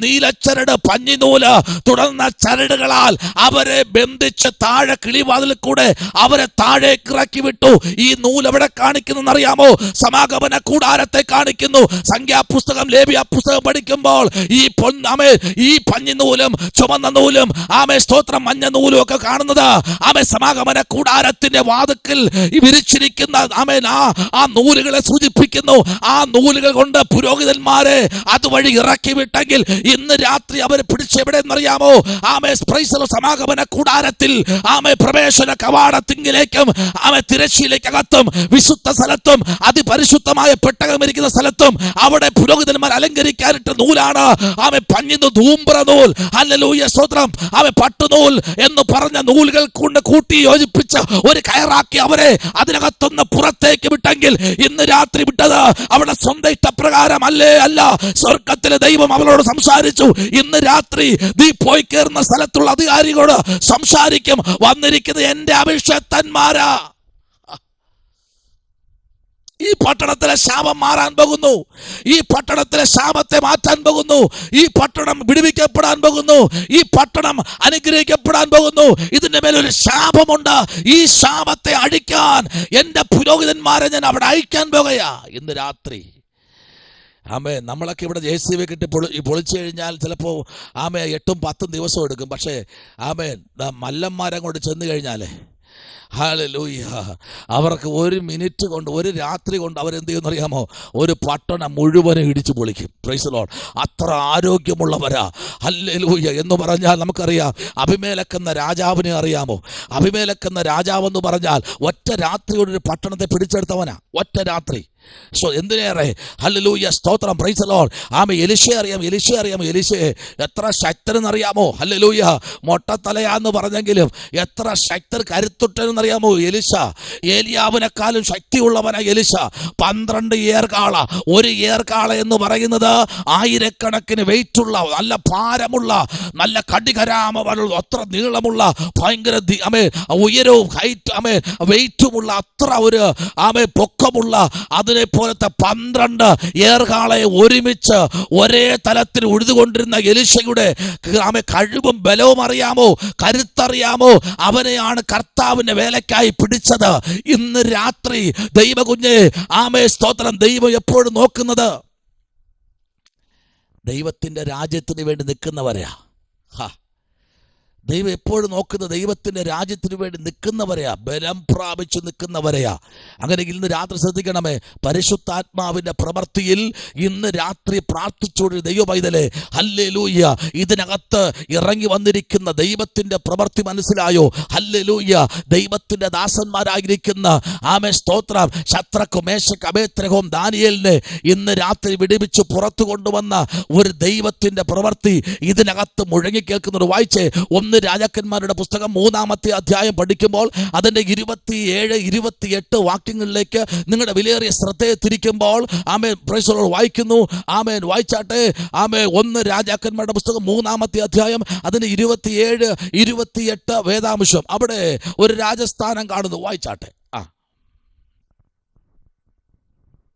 നീലച്ചരട്, പഞ്ഞിനൂല് തുടർന്ന ചരടുകളാൽ അവരെ ബന്ധിച്ച് താഴെ കിളിവാതിൽ കൂടെ അവരെ താഴേക്ക് ഇറക്കി വിട്ടു. ഈ നൂല് എവിടെ കാണിക്കുന്നു അറിയാമോ? സമാഗമന കൂടാരത്തെ കാണിക്കുന്നു. സംഖ്യാപുസ്തകം, ലേവ്യ പുസ്തകം പഠിക്കുമ്പോൾ ഈ പഞ്ഞിനൂലും ചുമന്ന നൂലും സ്തോത്രം മഞ്ഞ നൂലും ഒക്കെ കാണുന്നത് സമാഗമന കൂടാരത്തിന്റെ വാതിക്കൽ വിരിച്ചിരിക്കുന്ന ആ നൂലുകളെ സൂചിപ്പിക്കുന്നു. ആ നൂലുകൾ കൊണ്ട് പുരോഹിതന്മാരെ അതുവഴി ഇറക്കി വിട്ടെങ്കിൽ ഇന്ന് രാത്രി അവരെ പിടിച്ചെവിടെയെന്നറിയാമോ? സമാഗമന കൂടാരത്തിൽ പ്രവേശന കവാടത്തിങ്കിലേക്കും തിരശ്ശീലക്കകത്തും വിശുദ്ധ സ്ഥലത്തും അതിപരിശുദ്ധമായ പെട്ടകമിരിക്കുന്ന സ്ഥലത്തും അവിടെ പുരോഹിതന്മാർ അലങ്കരിക്കാനിട്ട നൂലാണ് പഞ്ഞിന്ന് ധൂമ്പ്ര നൂൽ. ഹല്ലേലൂയ സ്തോത്രം. പട്ടുനൂൽ എന്ന് പറഞ്ഞ നൂലുകൾ കൊണ്ട് കൂട്ടി യോജിപ്പിച്ച് ഒരു കയറാക്കി അവരെ അതിനകത്തൊന്ന് പുറത്തേക്ക് വിട്ടെങ്കിൽ ഇന്ന് രാത്രി വിട്ടത് അവളുടെ സ്വന്തം ഇഷ്ടപ്രകാരം അല്ല. സ്വർഗത്തിലെ ദൈവം അവളോട് സംസാരിച്ചു. ഇന്ന് രാത്രി നീ പോയി കയറുന്ന സ്ഥലത്തുള്ള അധികാരികളോട് സംസാരിക്കും. വന്നിരിക്കുന്നത് എന്റെ അഭിഷക്തന്മാരാ. ഈ പട്ടണത്തിലെ ശാപം മാറാൻ പോകുന്നു. ഈ പട്ടണത്തിലെ ശാപത്തെ മാറ്റാൻ പോകുന്നു. ഈ പട്ടണം വിടുവിക്കപ്പെടാൻ പോകുന്നു. ഈ പട്ടണം അനുഗ്രഹിക്കപ്പെടാൻ പോകുന്നു. ഇതിന്റെ മേലൊരു ശാപമുണ്ട്. ഈ ശാപത്തെ അഴിക്കാൻ എന്റെ പുരോഹിതന്മാരെ ഞാൻ അവിടെ അയക്കാൻ പോകുകയാ ഇന്ന് രാത്രി. നമ്മളൊക്കെ ഇവിടെ JCB കിട്ടി പൊളിച്ചു കഴിഞ്ഞാൽ ചിലപ്പോൾ 8-10 ദിവസം എടുക്കും. പക്ഷേ മല്ലന്മാരങ്ങോട്ട് ചെന്ന് കഴിഞ്ഞാൽ ഹല്ലേലൂയ. അവർക്ക് ഒരു മിനിറ്റ് കൊണ്ട്, ഒരു രാത്രി കൊണ്ട് അവരെന്ത് ചെയ്യുമെന്ന് അറിയാമോ? ഒരു പട്ടണം മുഴുവനും ഇടിച്ചു പൊളിക്കും. Price the Lord. അത്ര ആരോഗ്യമുള്ളവരാ. ഹല്ലേലൂയ. എന്ന് പറഞ്ഞാൽ നമുക്കറിയാം, അബിമേലെക്ക് എന്ന രാജാവിനെ അറിയാമോ? അബിമേലെക്ക് എന്ന രാജാവെന്ന് പറഞ്ഞാൽ ഒറ്റ രാത്രിയോട് ഒരു പട്ടണത്തെ പിടിച്ചെടുത്തവനാ. ഒറ്റ രാത്രി. എന്തിനേറെ ഹല്ലേലൂയ, സ്തോത്രം, പ്രൈസ് ദി ലോർഡ്. എലിശയെ അറിയാം, എലിശയെ എത്ര ശക്തനെന്നറിയാമോ? ഹല്ലേലൂയ. മൊട്ടത്തലയാന്ന് പറഞ്ഞെങ്കിലും എത്ര ശക്തൻ, കരുത്തുറ്റനെന്നറിയാമോ എലിശ? ഏലിയാവിനെക്കാളും ശക്തിയുള്ളവനാ എലിശ. 12 ഏർകാള. ഒരു ഏർകാള എന്ന് പറയുന്നത് 1000കണക്കിന് വെയിറ്റുള്ള, നല്ല ഭാരമുള്ള, നല്ല കടികരാമമുള്ള, അത്ര നീളമുള്ള, ഭയങ്കര ഉയരവും വെയിറ്റുമുള്ള, അത്ര ഒരു പൊക്കമുള്ള, അതിനെ പോലത്തെ 12 ഏർകാളയെ ഒരുമിച്ച് ഒരേ തലത്തിൽ ഉഴുതുകൊണ്ടിരുന്ന എലിശയുടെ കഴിവും ബലവും അറിയാമോ? കരുത്തറിയാമോ? അവനെയാണ് കർത്താവിന്റെ വേലക്കായി പിടിച്ചത്. ഇന്ന് രാത്രി ദൈവകുഞ്ഞേ, സ്തോത്രം, ദൈവം എപ്പോഴും നോക്കുന്നത് ദൈവത്തിന്റെ രാജ്യത്തിന് വേണ്ടി നിൽക്കുന്നവരെയാ. ദൈവം എപ്പോഴും നോക്കുന്നത് ദൈവത്തിന്റെ രാജ്യത്തിന് വേണ്ടി നിൽക്കുന്നവരെയാ, ബലം പ്രാപിച്ച് നിൽക്കുന്നവരെയാ. അങ്ങനെ ഇന്ന് രാത്രി ശ്രദ്ധിക്കണമേ, പരിശുദ്ധാത്മാവിന്റെ പ്രവൃത്തിയിൽ ഇന്ന് രാത്രി പ്രാർത്ഥിച്ചോട് ദൈവ പൈതലേ, ഹല്ലേലൂയ, ഇതിനകത്ത് ഇറങ്ങി വന്നിരിക്കുന്ന ദൈവത്തിന്റെ പ്രവൃത്തി മനസ്സിലായോ? ഹല്ലേലൂയ. ദൈവത്തിന്റെ ദാസന്മാരായിരിക്കുന്ന സ്തോത്രം, ശദ്രക്കും മേശക്കും അബേദ്നെഗോവും ദാനിയേലിനെ ഇന്ന് രാത്രി വിടുവിച്ച് പുറത്തു കൊണ്ടുവന്ന ഒരു ദൈവത്തിന്റെ പ്രവൃത്തി ഇതിനകത്ത് മുഴങ്ങി കേൾക്കുന്നത്. വായിച്ചേ, 1 രാജാക്കന്മാരുടെ പുസ്തകം 3-ാമത്തെ അധ്യായം പഠിക്കുമ്പോൾ അതിന്റെ 27-28 വാക്യങ്ങളിലേക്ക് നിങ്ങളുടെ വിലയേറിയ ശ്രദ്ധയെ തിരിക്കുമ്പോൾ പ്രൈസ് ദി ലോർഡ് വായിക്കുന്നു. വായിച്ചാട്ടെ. 1 രാജാക്കന്മാരുടെ പുസ്തകം 3-ാമത്തെ അധ്യായം അതിന്റെ 27-28 വേദാംശം. അവിടെ ഒരു രാജസ്ഥാനം കാണുന്നു. വായിച്ചാട്ടെ.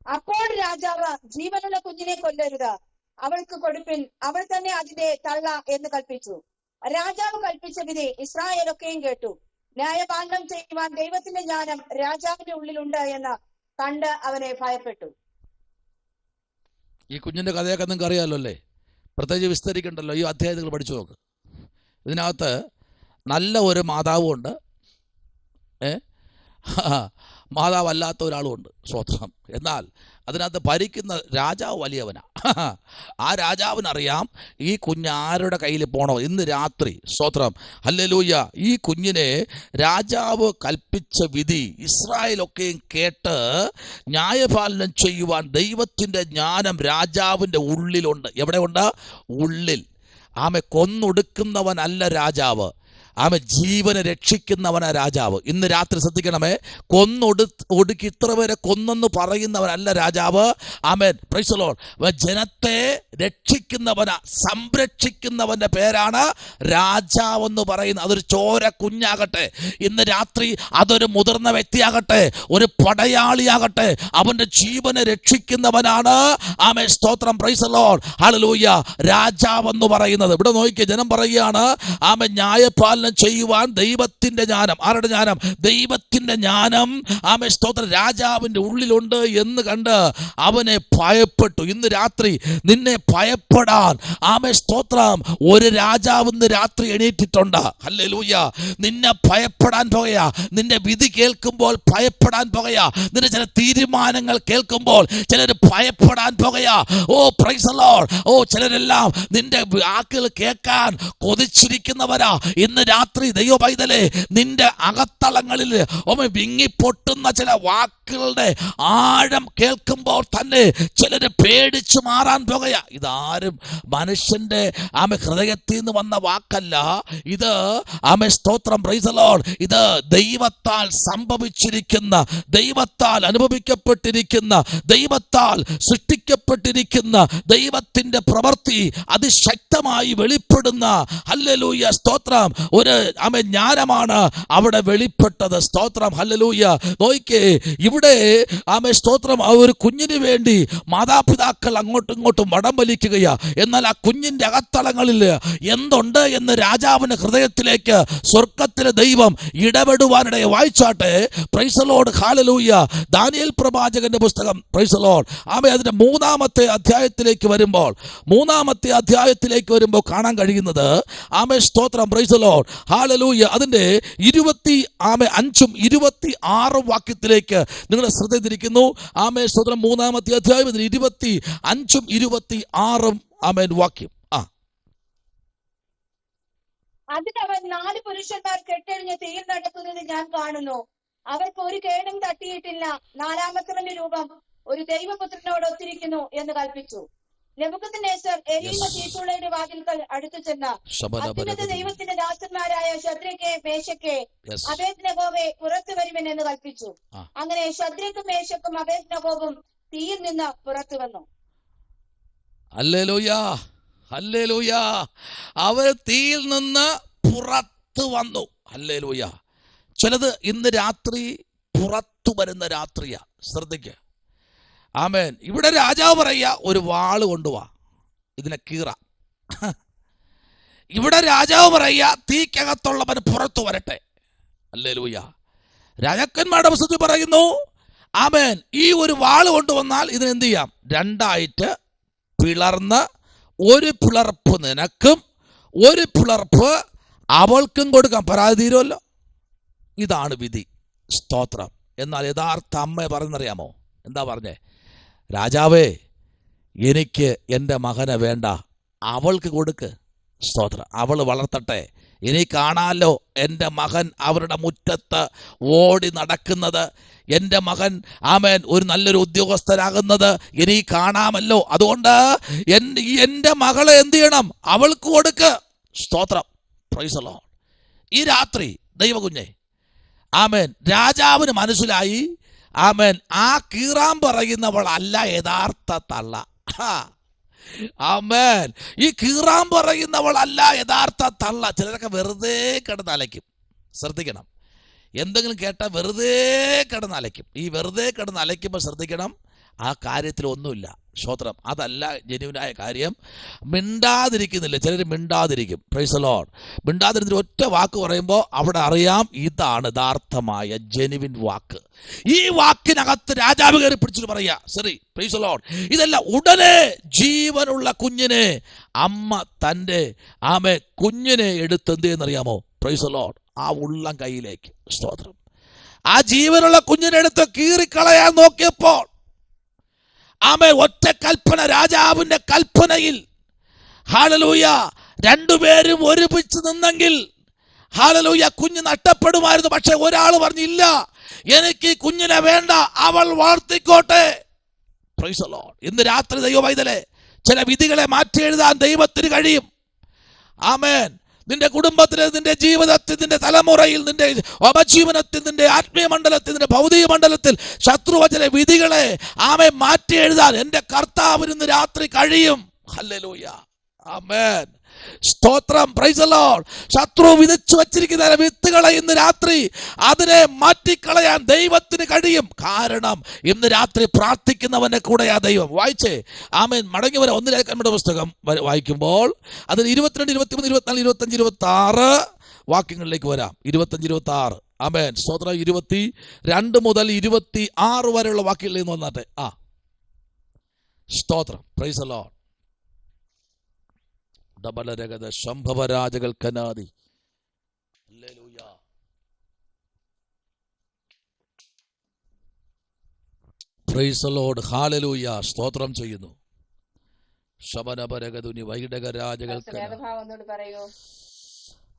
അപ്പോൾ രാജാവ്, ജീവനുള്ള കുഞ്ഞിനെ കൊല്ലരുത്, അവൾക്ക് കൊടുപ്പിൻ, അവൾ തന്നെ അതിന്റെ തള്ള എന്ന് കൽപ്പിച്ചു. രാജാവ് കൽപ്പിച്ച വിധി ഇസ്രായേലൊക്കെയും കേട്ടു. ന്യായപാലനം ചെയ്യുവാൻ ദൈവത്തിന്റെ ജ്ഞാനം രാജാവിന്റെ ഉള്ളിലുണ്ട് എന്ന് കണ്ട് അവനെ ഭയപ്പെട്ടു. ഈ കുഞ്ഞിന്റെ കഥയൊക്കെ നിങ്ങൾക്ക് അറിയാമല്ലോ അല്ലേ? പ്രത്യേകിച്ച് വിസ്തരിക്കണ്ടല്ലോ. ഈ അധ്യായങ്ങൾ പഠിച്ചു നോക്ക്. ഇതിനകത്ത് നല്ല ഒരു മാതാവുമുണ്ട്, മാതാവല്ലാത്ത ഒരാളുമുണ്ട്. സ്വത്രം. എന്നാൽ അതിനകത്ത് ഭരിക്കുന്ന രാജാവ് വലിയവനാ. ആ രാജാവിനറിയാം ഈ കുഞ്ഞ് ആരുടെ കയ്യിൽ പോണോ ഇന്ന് രാത്രി. സ്തോത്രം, ഹല്ലേലൂയ. ഈ കുഞ്ഞിനെ രാജാവ് കൽപ്പിച്ച വിധി ഇസ്രായേലൊക്കെയും കേട്ട് ന്യായപാലനം ചെയ്യുവാൻ ദൈവത്തിൻ്റെ ജ്ഞാനം രാജാവിൻ്റെ ഉള്ളിലുണ്ട്. എവിടെ ഉണ്ട്? ഉള്ളിൽ. കൊന്നൊടുക്കുന്നവനല്ല രാജാവ്, ജീവനെ രക്ഷിക്കുന്നവനാ രാജാവ്. ഇന്ന് രാത്രി ശ്രദ്ധിക്കണമേ, ഒടുക്കി ഇത്ര പേരെ കൊന്നെന്ന് പറയുന്നവനല്ല രാജാവ്. Price the Lord. ജനത്തെ രക്ഷിക്കുന്നവനാ, സംരക്ഷിക്കുന്നവന്റെ പേരാണ് രാജാവെന്ന് പറയുന്നത്. അതൊരു ചോര കുഞ്ഞാകട്ടെ, ഇന്ന് രാത്രി അതൊരു മുതിർന്ന വ്യക്തിയാകട്ടെ, ഒരു പടയാളിയാകട്ടെ, അവന്റെ ജീവനെ രക്ഷിക്കുന്നവനാണ് സ്തോത്രം, പ്രൈസ് ദി ലോർഡ്, ഹല്ലേലൂയ, രാജാവെന്ന് പറയുന്നത്. ഇവിടെ നോക്കിയ ജനം പറയുകയാണ് ന്യായപാലനം ചെയ്യുവാൻ ദൈവത്തിന്റെ ജ്ഞാനം. ആരുടെ ജ്ഞാനം? ദൈവത്തിന്റെ ജ്ഞാനം സ്തോത്രം രാജാവിന്റെ ഉള്ളിലുണ്ട് എന്ന് കണ്ട് അവനെ ഭയപ്പെട്ടു. ഇന്ന് രാത്രി നിന്നെ ഭയപ്പെടാൻ സ്തോത്രം ഒരു രാജാവ് ഇന്ന് രാത്രി എണീറ്റിട്ടുണ്ട്. ഹല്ലേലൂയ. നിന്നെ ഭയപ്പെടാൻ പോകയാ. നിന്റെ വിധി കേൾക്കുമ്പോൾ ഭയപ്പെടാൻ പോകയാ. നിന്റെ ചില തീരുമാനങ്ങൾ കേൾക്കുമ്പോൾ ചിലർ ഭയപ്പെടാൻ പോകയാ. ഓ പ്രൈസ് ദി ലോർഡ്. ഓ ചിലരെല്ലാം നിന്റെ വാക്കുകൾ കേൾക്കാൻ കൊതിച്ചിരിക്കുന്നവരാ. ഇന്ന് രാത്രി ദൈവ പൈതലേ, നിന്റെ അകത്തളങ്ങളിൽ വിങ്ങിപ്പൊട്ടുന്ന ചില വാക്കുകളുടെ ആഴം കേൾക്കുമ്പോൾ തന്നെ ചിലര് പേടിച്ചു മാറാൻ പോകുക. ഇതാരും മനുഷ്യന്റെ ഹൃദയത്തിൽ നിന്ന് വന്ന വാക്കല്ല. ഇത് സ്തോത്രം, പ്രൈസ് ദി ലോർഡ്, ഇത് ദൈവത്താൽ സംഭവിച്ചിരിക്കുന്ന, ദൈവത്താൽ അനുഭവിക്കപ്പെട്ടിരിക്കുന്ന, ദൈവത്താൽ സൃഷ്ടിക്കപ്പെട്ടിരിക്കുന്ന ദൈവത്തിന്റെ പ്രവൃത്തി അതിശക്തമായി വെളിപ്പെടുന്ന, ഹല്ലേലൂയ, സ്തോത്രം, ഒരു ജ്ഞാനമാണ് അവിടെ വെളിപ്പെട്ടത്. സ്തോത്രം, ഹല്ലേലൂയ. നോക്കിക്കേ, ഇവിടെ സ്തോത്രം, ഒരു കുഞ്ഞിന് വേണ്ടി മാതാപിതാക്കൾ അങ്ങോട്ടും ഇങ്ങോട്ടും വടം വലിക്കുകയാ. എന്നാൽ ആ കുഞ്ഞിന്റെ അകത്തളങ്ങളിൽ എന്തുണ്ട് എന്ന് രാജാവിന്റെ ഹൃദയത്തിലേക്ക് സ്വർഗത്തിലെ ദൈവം ഇടപെടുവാനിടയെ. വായിച്ചാട്ടെ. പ്രൈസ് ദി ലോർഡ്, ഹല്ലേലൂയ. ദാനിയേൽ പ്രവാചകന്റെ പുസ്തകം, പ്രൈസ് ദി ലോർഡ്, അതിന്റെ 3-ാമത്തെ അധ്യായത്തിലേക്ക് വരുമ്പോൾ കാണാൻ കഴിയുന്നത് സ്തോത്രം, പ്രൈസ് ദി ലോർഡ്, ഹല്ലേലൂയ. അതിന്റെ 25-ഉം 26-ഉം വാക്യത്തിലേക്ക് നിങ്ങളെ ശ്രദ്ധ തിരിക്കുന്നു. ആമേൻ സ്തോത്രം. 3-ാമത്തെ അധ്യായം 25-ഉം 26-ഉം ആമേൻ വാക്യം. അതിനവൻ 4 പുരുഷന്മാർ കെട്ടഴിഞ്ഞ് തീയിൽ നടക്കുന്നത് ഞാൻ കാണുന്നു. അവർക്ക് ഒരു കേടും തട്ടിയിട്ടില്ല. 4-ാമത്തവന്റെ രൂപം ഒരു ദൈവപുത്രനോട് ഒത്തിരിക്കുന്നു എന്ന് കൽപ്പിച്ചു. നെബൂഖദ്നേസർ എരിയുന്ന തീച്ചൂളയുടെ വാതിൽക്കൽ അടുത്തു ചെന്ന അത്യുന്നത ദൈവത്തിന്റെ ദാസന്മാരായ ശദ്രക്കെ മേശക്കെ അബേദ്നെഗോവെ പുറത്തു വരുവൻ എന്ന് കൽപ്പിച്ചു. അങ്ങനെ ശദ്രക്കും മേശക്കും അബേദ്നെഗോവും തീയിൽ നിന്ന് പുറത്തു വന്നു. Hallelujah, hallelujah. അവർ തീയിൽ നിന്ന് പുറത്തു വന്നു. ഹല്ലേലൂയ. ചിലത് ഇന്ന് രാത്രി പുറത്തു വരുന്ന രാത്രിയാ. ശ്രദ്ധിക്കുക. ആമേൻ. ഇവിടെ രാജാവ് പറയുക, ഒരു വാള് കൊണ്ടുവാ, ഇതിനെ കീറ. ഇവിടെ രാജാവ് പറയുക, തീക്കകത്തുള്ളവൻ പുറത്തു വരട്ടെ. ഹല്ലേലൂയ. രാജാക്കന്മാരുടെ പുസ്തകത്തിൽ പറയുന്നു, ആമേൻ, ഈ ഒരു വാള് കൊണ്ടുവന്നാൽ ഇതിനെന്ത് ചെയ്യാം? 2ആയിട്ട് പിളർന്ന് ഒരു പിളർപ്പ് നിനക്കും ഒരു പിളർപ്പ് അവൾക്കും കൊടുക്കാം. പരാതി തീരുമല്ലോ. ഇതാണ് വിധി. സ്തോത്രം. എന്നാൽ യഥാർത്ഥ അമ്മ പറഞ്ഞറിയാമോ? എന്താ പറഞ്ഞേ? രാജാവേ, എനിക്ക് എൻ്റെ മകനെ വേണ്ട, അവൾക്ക് കൊടുക്ക്. സ്തോത്രം. അവൾ വളർത്തട്ടെ. ഇനി കാണാലോ എൻ്റെ മകൻ അവരുടെ മുറ്റത്ത് ഓടി നടക്കുന്നത്, എൻ്റെ മകൻ ആമേൻ ഒരു നല്ലൊരു ഉദ്യോഗസ്ഥരാകുന്നത് ഇനി കാണാമല്ലോ. അതുകൊണ്ട് എൻ്റെ മകളെ എന്ത് ചെയ്യണം? അവൾക്ക് കൊടുക്ക്. സ്തോത്രം. Praise the Lord. ഈ രാത്രി ദൈവകുഞ്ഞെ, ആമേൻ, രാജാവിന് മനസ്സിലായി, ആമേൻ, ആ കീറാൻ പറയുന്നവൾ അല്ല യഥാർത്ഥ തള്ള. ആമേൻ. ഈ കീറാൻ പറയുന്നവൾ അല്ല യഥാർത്ഥ തള്ള. ചിലരൊക്കെ വെറുതെ കിടന്നലയ്ക്കും. ശ്രദ്ധിക്കണം. എന്തെങ്കിലും കേട്ടാൽ വെറുതെ കിടന്നലയ്ക്കും. ഈ വെറുതെ കിടന്നലയ്ക്കുമ്പോൾ ശ്രദ്ധിക്കണം, ആ കാര്യത്തിൽ ഒന്നുമില്ല. സ്തോത്രം. അതല്ല ജെന്യുവിനായ കാര്യം. മിണ്ടാതിരിക്കുന്നില്ല. ചിലർ മിണ്ടാതിരിക്കും. Praise the Lord. മിണ്ടാതിരുന്നിട്ട് ഒറ്റ വാക്ക് പറയുമ്പോൾ അവിടെ അറിയാം, ഇതാണ് യഥാർത്ഥമായ ജെന്യുവിൻ വാക്ക്. ഈ വാക്കിനകത്ത് രാജാവ് കയറി പിടിച്ചിട്ട് പറയാ, ശരി, പ്രൈസ് ദി ലോർഡ്, ഇതല്ല. ഉടനെ ജീവനുള്ള കുഞ്ഞിനെ അമ്മ തൻ്റെ കുഞ്ഞിനെ എടുത്ത് എന്ത് ചെയ്യുന്നറിയാമോ? Price the Lord. ആ ഉള്ളം കയ്യിലേക്ക്. സ്തോത്രം. ആ ജീവനുള്ള കുഞ്ഞിനെ എടുത്ത് കീറിക്കളയാൻ നോക്കിയപ്പോൾ ഒറ്റ കൽപ്പന, രാജാവിന്റെ കൽപ്പനയിൽ, ഹല്ലേലൂയ, രണ്ടുപേരും ഒരുമിച്ച് നിന്നെങ്കിൽ, ഹല്ലേലൂയ, കുഞ്ഞ് നഷ്ടപ്പെടുമായിരുന്നു. പക്ഷെ ഒരാൾ പറഞ്ഞില്ല, എനിക്ക് കുഞ്ഞിനെ വേണ്ട, അവൾ വളർത്തിക്കോട്ടെ. Price the Lord. ഇന്ന് രാത്രി ദൈവവൈതലേ, ചില വിധികളെ മാറ്റി എഴുതാൻ ദൈവത്തിന് കഴിയും. ആമേൻ. നിന്റെ കുടുംബത്തിൽ, നിന്റെ ജീവിതത്തിൽ, നിന്റെ തലമുറയിൽ, നിന്റെ ഉപജീവനത്തിൽ, നിന്റെ ആത്മീയ മണ്ഡലത്തിൽ, നിന്റെ ഭൗതിക മണ്ഡലത്തിൽ ശത്രുവചന വിധികളെ മാറ്റി എഴുതാൻ എൻ്റെ കർത്താവിന് ഇന്ന് രാത്രി കഴിയും. ഹല്ലേലൂയ. ആമേൻ. സ്തോത്രം. Praise the Lord. ശത്രു വിതച്ചു വച്ചിരിക്കുന്ന വിത്തുകളെ ഇന്ന് രാത്രി അതിനെ മാറ്റിക്കളയാൻ ദൈവത്തിന് കഴിയും. കാരണം ഇന്ന് രാത്രി പ്രാർത്ഥിക്കുന്നവന്റെ കൂടെയാ ദൈവം. വായിച്ചേ. ആമേൻ. മടങ്ങി വരാം. 1 രാജാക്കന്മാരുടെ പുസ്തകം വായിക്കുമ്പോൾ അതിൽ 22, 23, 24, 25, 26 വാക്യങ്ങളിലേക്ക് വരാം. 25, 26. ആമേൻ. സ്തോത്രം. 22 മുതൽ 26 വരെയുള്ള വാക്യങ്ങളിൽ നിന്ന് വന്നാട്ടെ. സ്തോത്രം. Praise the Lord. ഡബലരഗത ശംഭവരാജകൾ കനാദി. ഹല്ലേലൂയ. Praise the Lord. ഹല്ലേലൂയ. സ്തോത്രം ചെയ്യുന്നു. ശബനപരഗതുനി വൈഡകരാജകൾ പറയൂ.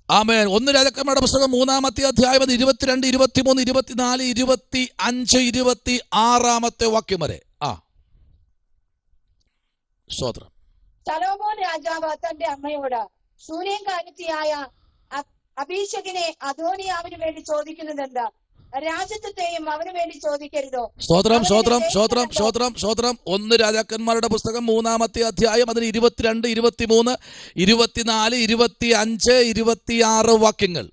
ആമേൻ. 1 രാജാക്കന്മാരുടെ പുസ്തകം 3-ാമത്തെ അധ്യായം 22, 23, 24, 25, 26 വാക്യം വരെ. സ്തോത്രം. ശലോമോൻ രാജാവ് തന്റെ അമ്മയോട് ശൂന്യകാരിയായ അബീശകിനെ അദോനിയാവിന് വേണ്ടി ചോദിക്കുന്നത് എന്താ? രാജ്യത്വത്തെയും അവന് വേണ്ടി ചോദിക്കരുതോ? സ്തോത്രം. സ്തോത്രം. സ്തോത്രം. സ്തോത്രം. സ്തോത്രം. 1 രാജാക്കന്മാരുടെ പുസ്തകം 3-ാമത്തെ അധ്യായം അതിന് 22, 23, 24, 25, 26 വാക്യങ്ങൾ.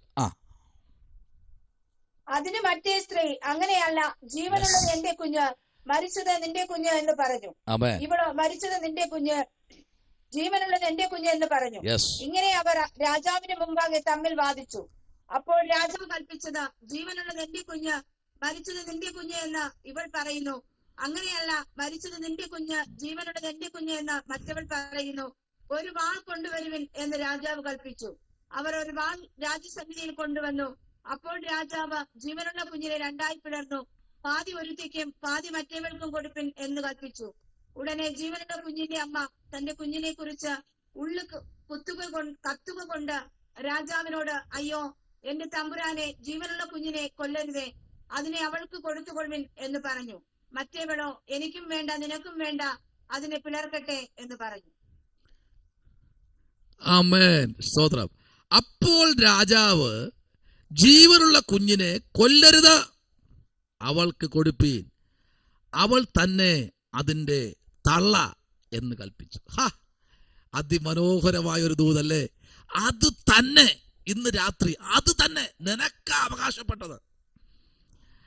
അതിന് മറ്റേ സ്ത്രീ, അങ്ങനെയല്ല, ജീവനുള്ളത് എന്റെ കുഞ്ഞ്, മരിച്ചത് നിന്റെ കുഞ്ഞ് എന്ന് പറഞ്ഞു. ഇവളോ, മരിച്ചത് നിന്റെ കുഞ്ഞ്, ജീവനുള്ളത് എന്റെ കുഞ്ഞ് എന്ന് പറഞ്ഞു. ഇങ്ങനെ അവർ രാജാവിന് മുമ്പാകെ തമ്മിൽ വാദിച്ചു. അപ്പോൾ രാജാവ് കൽപ്പിച്ചത്, ജീവനുള്ളത് എന്റെ കുഞ്ഞ്, മരിച്ചത് നിന്റെ കുഞ്ഞ് എന്ന് ഇവൾ പറയുന്നു. അങ്ങനെയല്ല, മരിച്ചത് നിന്റെ കുഞ്ഞ്, ജീവനുള്ളത് എന്റെ കുഞ്ഞ് എന്ന് മറ്റവൾ പറയുന്നു. ഒരു വാൾ കൊണ്ടുവരുവിൻ എന്ന് രാജാവ് കൽപ്പിച്ചു. അവർ ഒരു വാൾ രാജസന്നിധിയിൽ കൊണ്ടുവന്നു. അപ്പോൾ രാജാവ് ജീവനുള്ള കുഞ്ഞിനെ രണ്ടായി പിളർന്നു, പാതി ഒരുത്തിക്കും പാതി മറ്റേവൾക്കും കൊടുപ്പിൻ എന്ന് കൽപ്പിച്ചു. ഉടനെ ജീവനുള്ള കുഞ്ഞിന്റെ അമ്മ തന്റെ കുഞ്ഞിനെ കുറിച്ച് കത്തുക കൊണ്ട് രാജാവിനോട്, അയ്യോ എന്റെ തമ്പുരാനെ, ജീവനുള്ള കുഞ്ഞിനെ കൊല്ലരുതേ, അതിനെ അവൾക്ക് കൊടുത്തുകൊള്ളുവിൻ എന്ന് പറഞ്ഞു. മറ്റേവളോ, എനിക്കും വേണ്ട നിനക്കും വേണ്ട, അതിനെ പിളർക്കട്ടെ എന്ന് പറഞ്ഞു. ആമേൻ, സ്തോത്രം. അപ്പോൾ രാജാവ് ജീവനുള്ള കുഞ്ഞിനെ കൊല്ലരുത്, അവൾക്ക് കൊടുപ്പീൻ, അവൾ തന്നെ അതിന്റെ തള്ള എന്ന് കൽപ്പിച്ചു. അതിമനോഹരമായ ഒരു ദൂതല്ലേ. അത് തന്നെ ഇന്ന് രാത്രി, അത് തന്നെ നിനക്ക് അവകാശപ്പെട്ടത്.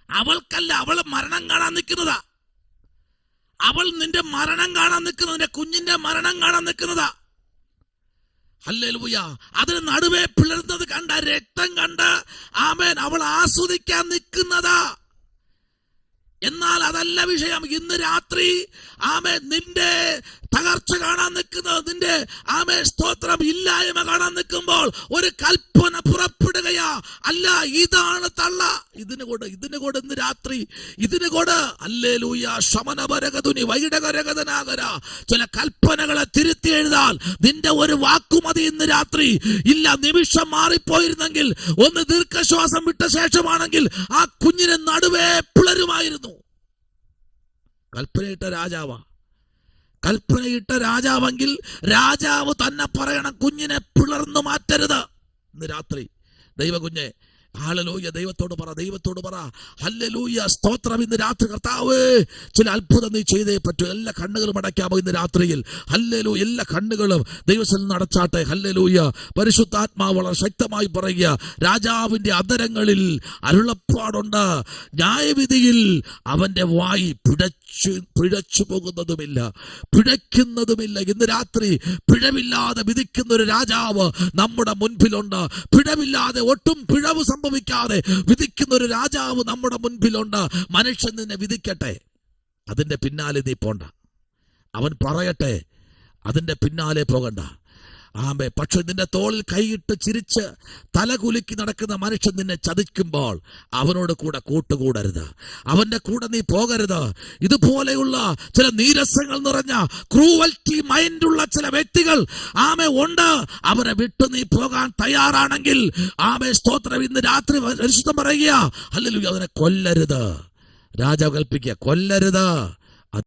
അവൾക്കല്ല, അവൾ മരണം കാണാൻ നിൽക്കുന്നതാ. അവൾ നിന്റെ മരണം കാണാൻ നിൽക്കുന്നത്, നിന്റെ കുഞ്ഞിന്റെ മരണം കാണാൻ നിൽക്കുന്നതാ. ഹല്ലേലൂയ. അതിന് നടുവേ പിളർന്നത് കണ്ട, രക്തം കണ്ട് ആമേൻ അവൾ ആസ്വദിക്കാൻ നിൽക്കുന്നതാ. എന്നാൽ അതല്ല വിഷയം. ഇന്ന് രാത്രി ആമേൻ നിന്റെ തകർച്ച കാണാൻ നിൽക്കുന്നത്, നിന്റെ ആമേൻ സ്തോത്രം ഇല്ലായ്മ കാണാൻ നിൽക്കുമ്പോൾ ഒരു കൽപ്പന പുറപ്പെടുകയാ. അല്ല, ഇതാണ് തള്ള, ഇതിന് കൂടെ ഇന്ന് രാത്രി ഇതിന് കൂടെ. ഹല്ലേലൂയ. ശമനപരകതുനി വൈഡകരകതനാകര. ചില കൽപ്പനകളെ തിരുത്തി എഴുതാൻ നിന്റെ ഒരു വാക്കുമതി ഇന്ന് രാത്രി. ഇല്ല, നിമിഷം മാറിപ്പോയിരുന്നെങ്കിൽ, ഒന്ന് ദീർഘശ്വാസം വിട്ട ശേഷമാണെങ്കിൽ ആ കുഞ്ഞിനെ നടുവേ പിളരുമായിരുന്നു. കൽപ്പനയിട്ട രാജാവെങ്കിൽ രാജാവ് തന്നെ പറയണം, കുഞ്ഞിനെ പിളർന്നു മാറ്റരുത്. ഇന്ന് രാത്രി ദൈവകുഞ്ഞെ, ഹല്ലേലൂയ, ദൈവത്തോട് പറ ഹല്ലേലൂയ, സ്തോത്രം. ഇന്ന് രാത്രി കർത്താവേ, ചില അത്ഭുതം നീ ചെയ്തേ പറ്റൂ. എല്ലാ കണ്ണുകളും അടയ്ക്കാമോ ഇന്ന് രാത്രിയിൽ? ഹല്ലേലൂയ, എല്ലാ കണ്ണുകളും ദൈവത്തിൽ അടച്ചാട്ടെ. ഹല്ലേലൂയ. പരിശുദ്ധാത്മാവ് വളരെ ശക്തമായി പറയുക, രാജാവിന്റെ അധരങ്ങളിൽ അരുളപ്പാടുണ്ട്, ന്യായവിധിയിൽ അവന്റെ വായി പിഴച്ചു പോകുന്നതുമില്ല, പിഴയ്ക്കുന്നതുമില്ല. ഇന്ന് രാത്രി പിഴവില്ലാതെ വിധിക്കുന്ന ഒരു രാജാവ് നമ്മുടെ മുൻപിലുണ്ട്. പിഴവില്ലാതെ, ഒട്ടും പിഴവ് സംഭവിക്കാതെ വിധിക്കുന്ന ഒരു രാജാവ് നമ്മുടെ മുൻപിലുണ്ട്. മനുഷ്യൻ നിന്നെ വിധിക്കട്ടെ, അതിന്റെ പിന്നാലെ നീ പോണ്ട. അവൻ പറയട്ടെ, അതിന്റെ പിന്നാലെ പോകണ്ട. ആമേ. പക്ഷെ നിന്റെ തോളിൽ കൈയിട്ട് ചിരിച്ച് തലകുലുക്കി നടക്കുന്ന മനുഷ്യൻ നിന്നെ ചതിക്കുമ്പോൾ അവനോട് കൂടെ കൂട്ടുകൂടരുത്, അവന്റെ കൂടെ നീ പോകരുത്. ഇതുപോലെയുള്ള ചില നീരസങ്ങൾ നിറഞ്ഞ ക്രൂവൽറ്റി മൈൻഡുള്ള ചില വ്യക്തികൾ ആമേ ഉണ്ട്. അവരെ വിട്ടു നീ പോകാൻ തയ്യാറാണെങ്കിൽ ആമേ സ്തോത്രം, ഇന്ന് രാത്രി പരിശുദ്ധം പറയുക, ഹല്ലേലൂയ, അവനെ കൊല്ലരുത്. രാജാവ് കൽപ്പിക്കുക, കൊല്ലരുത്.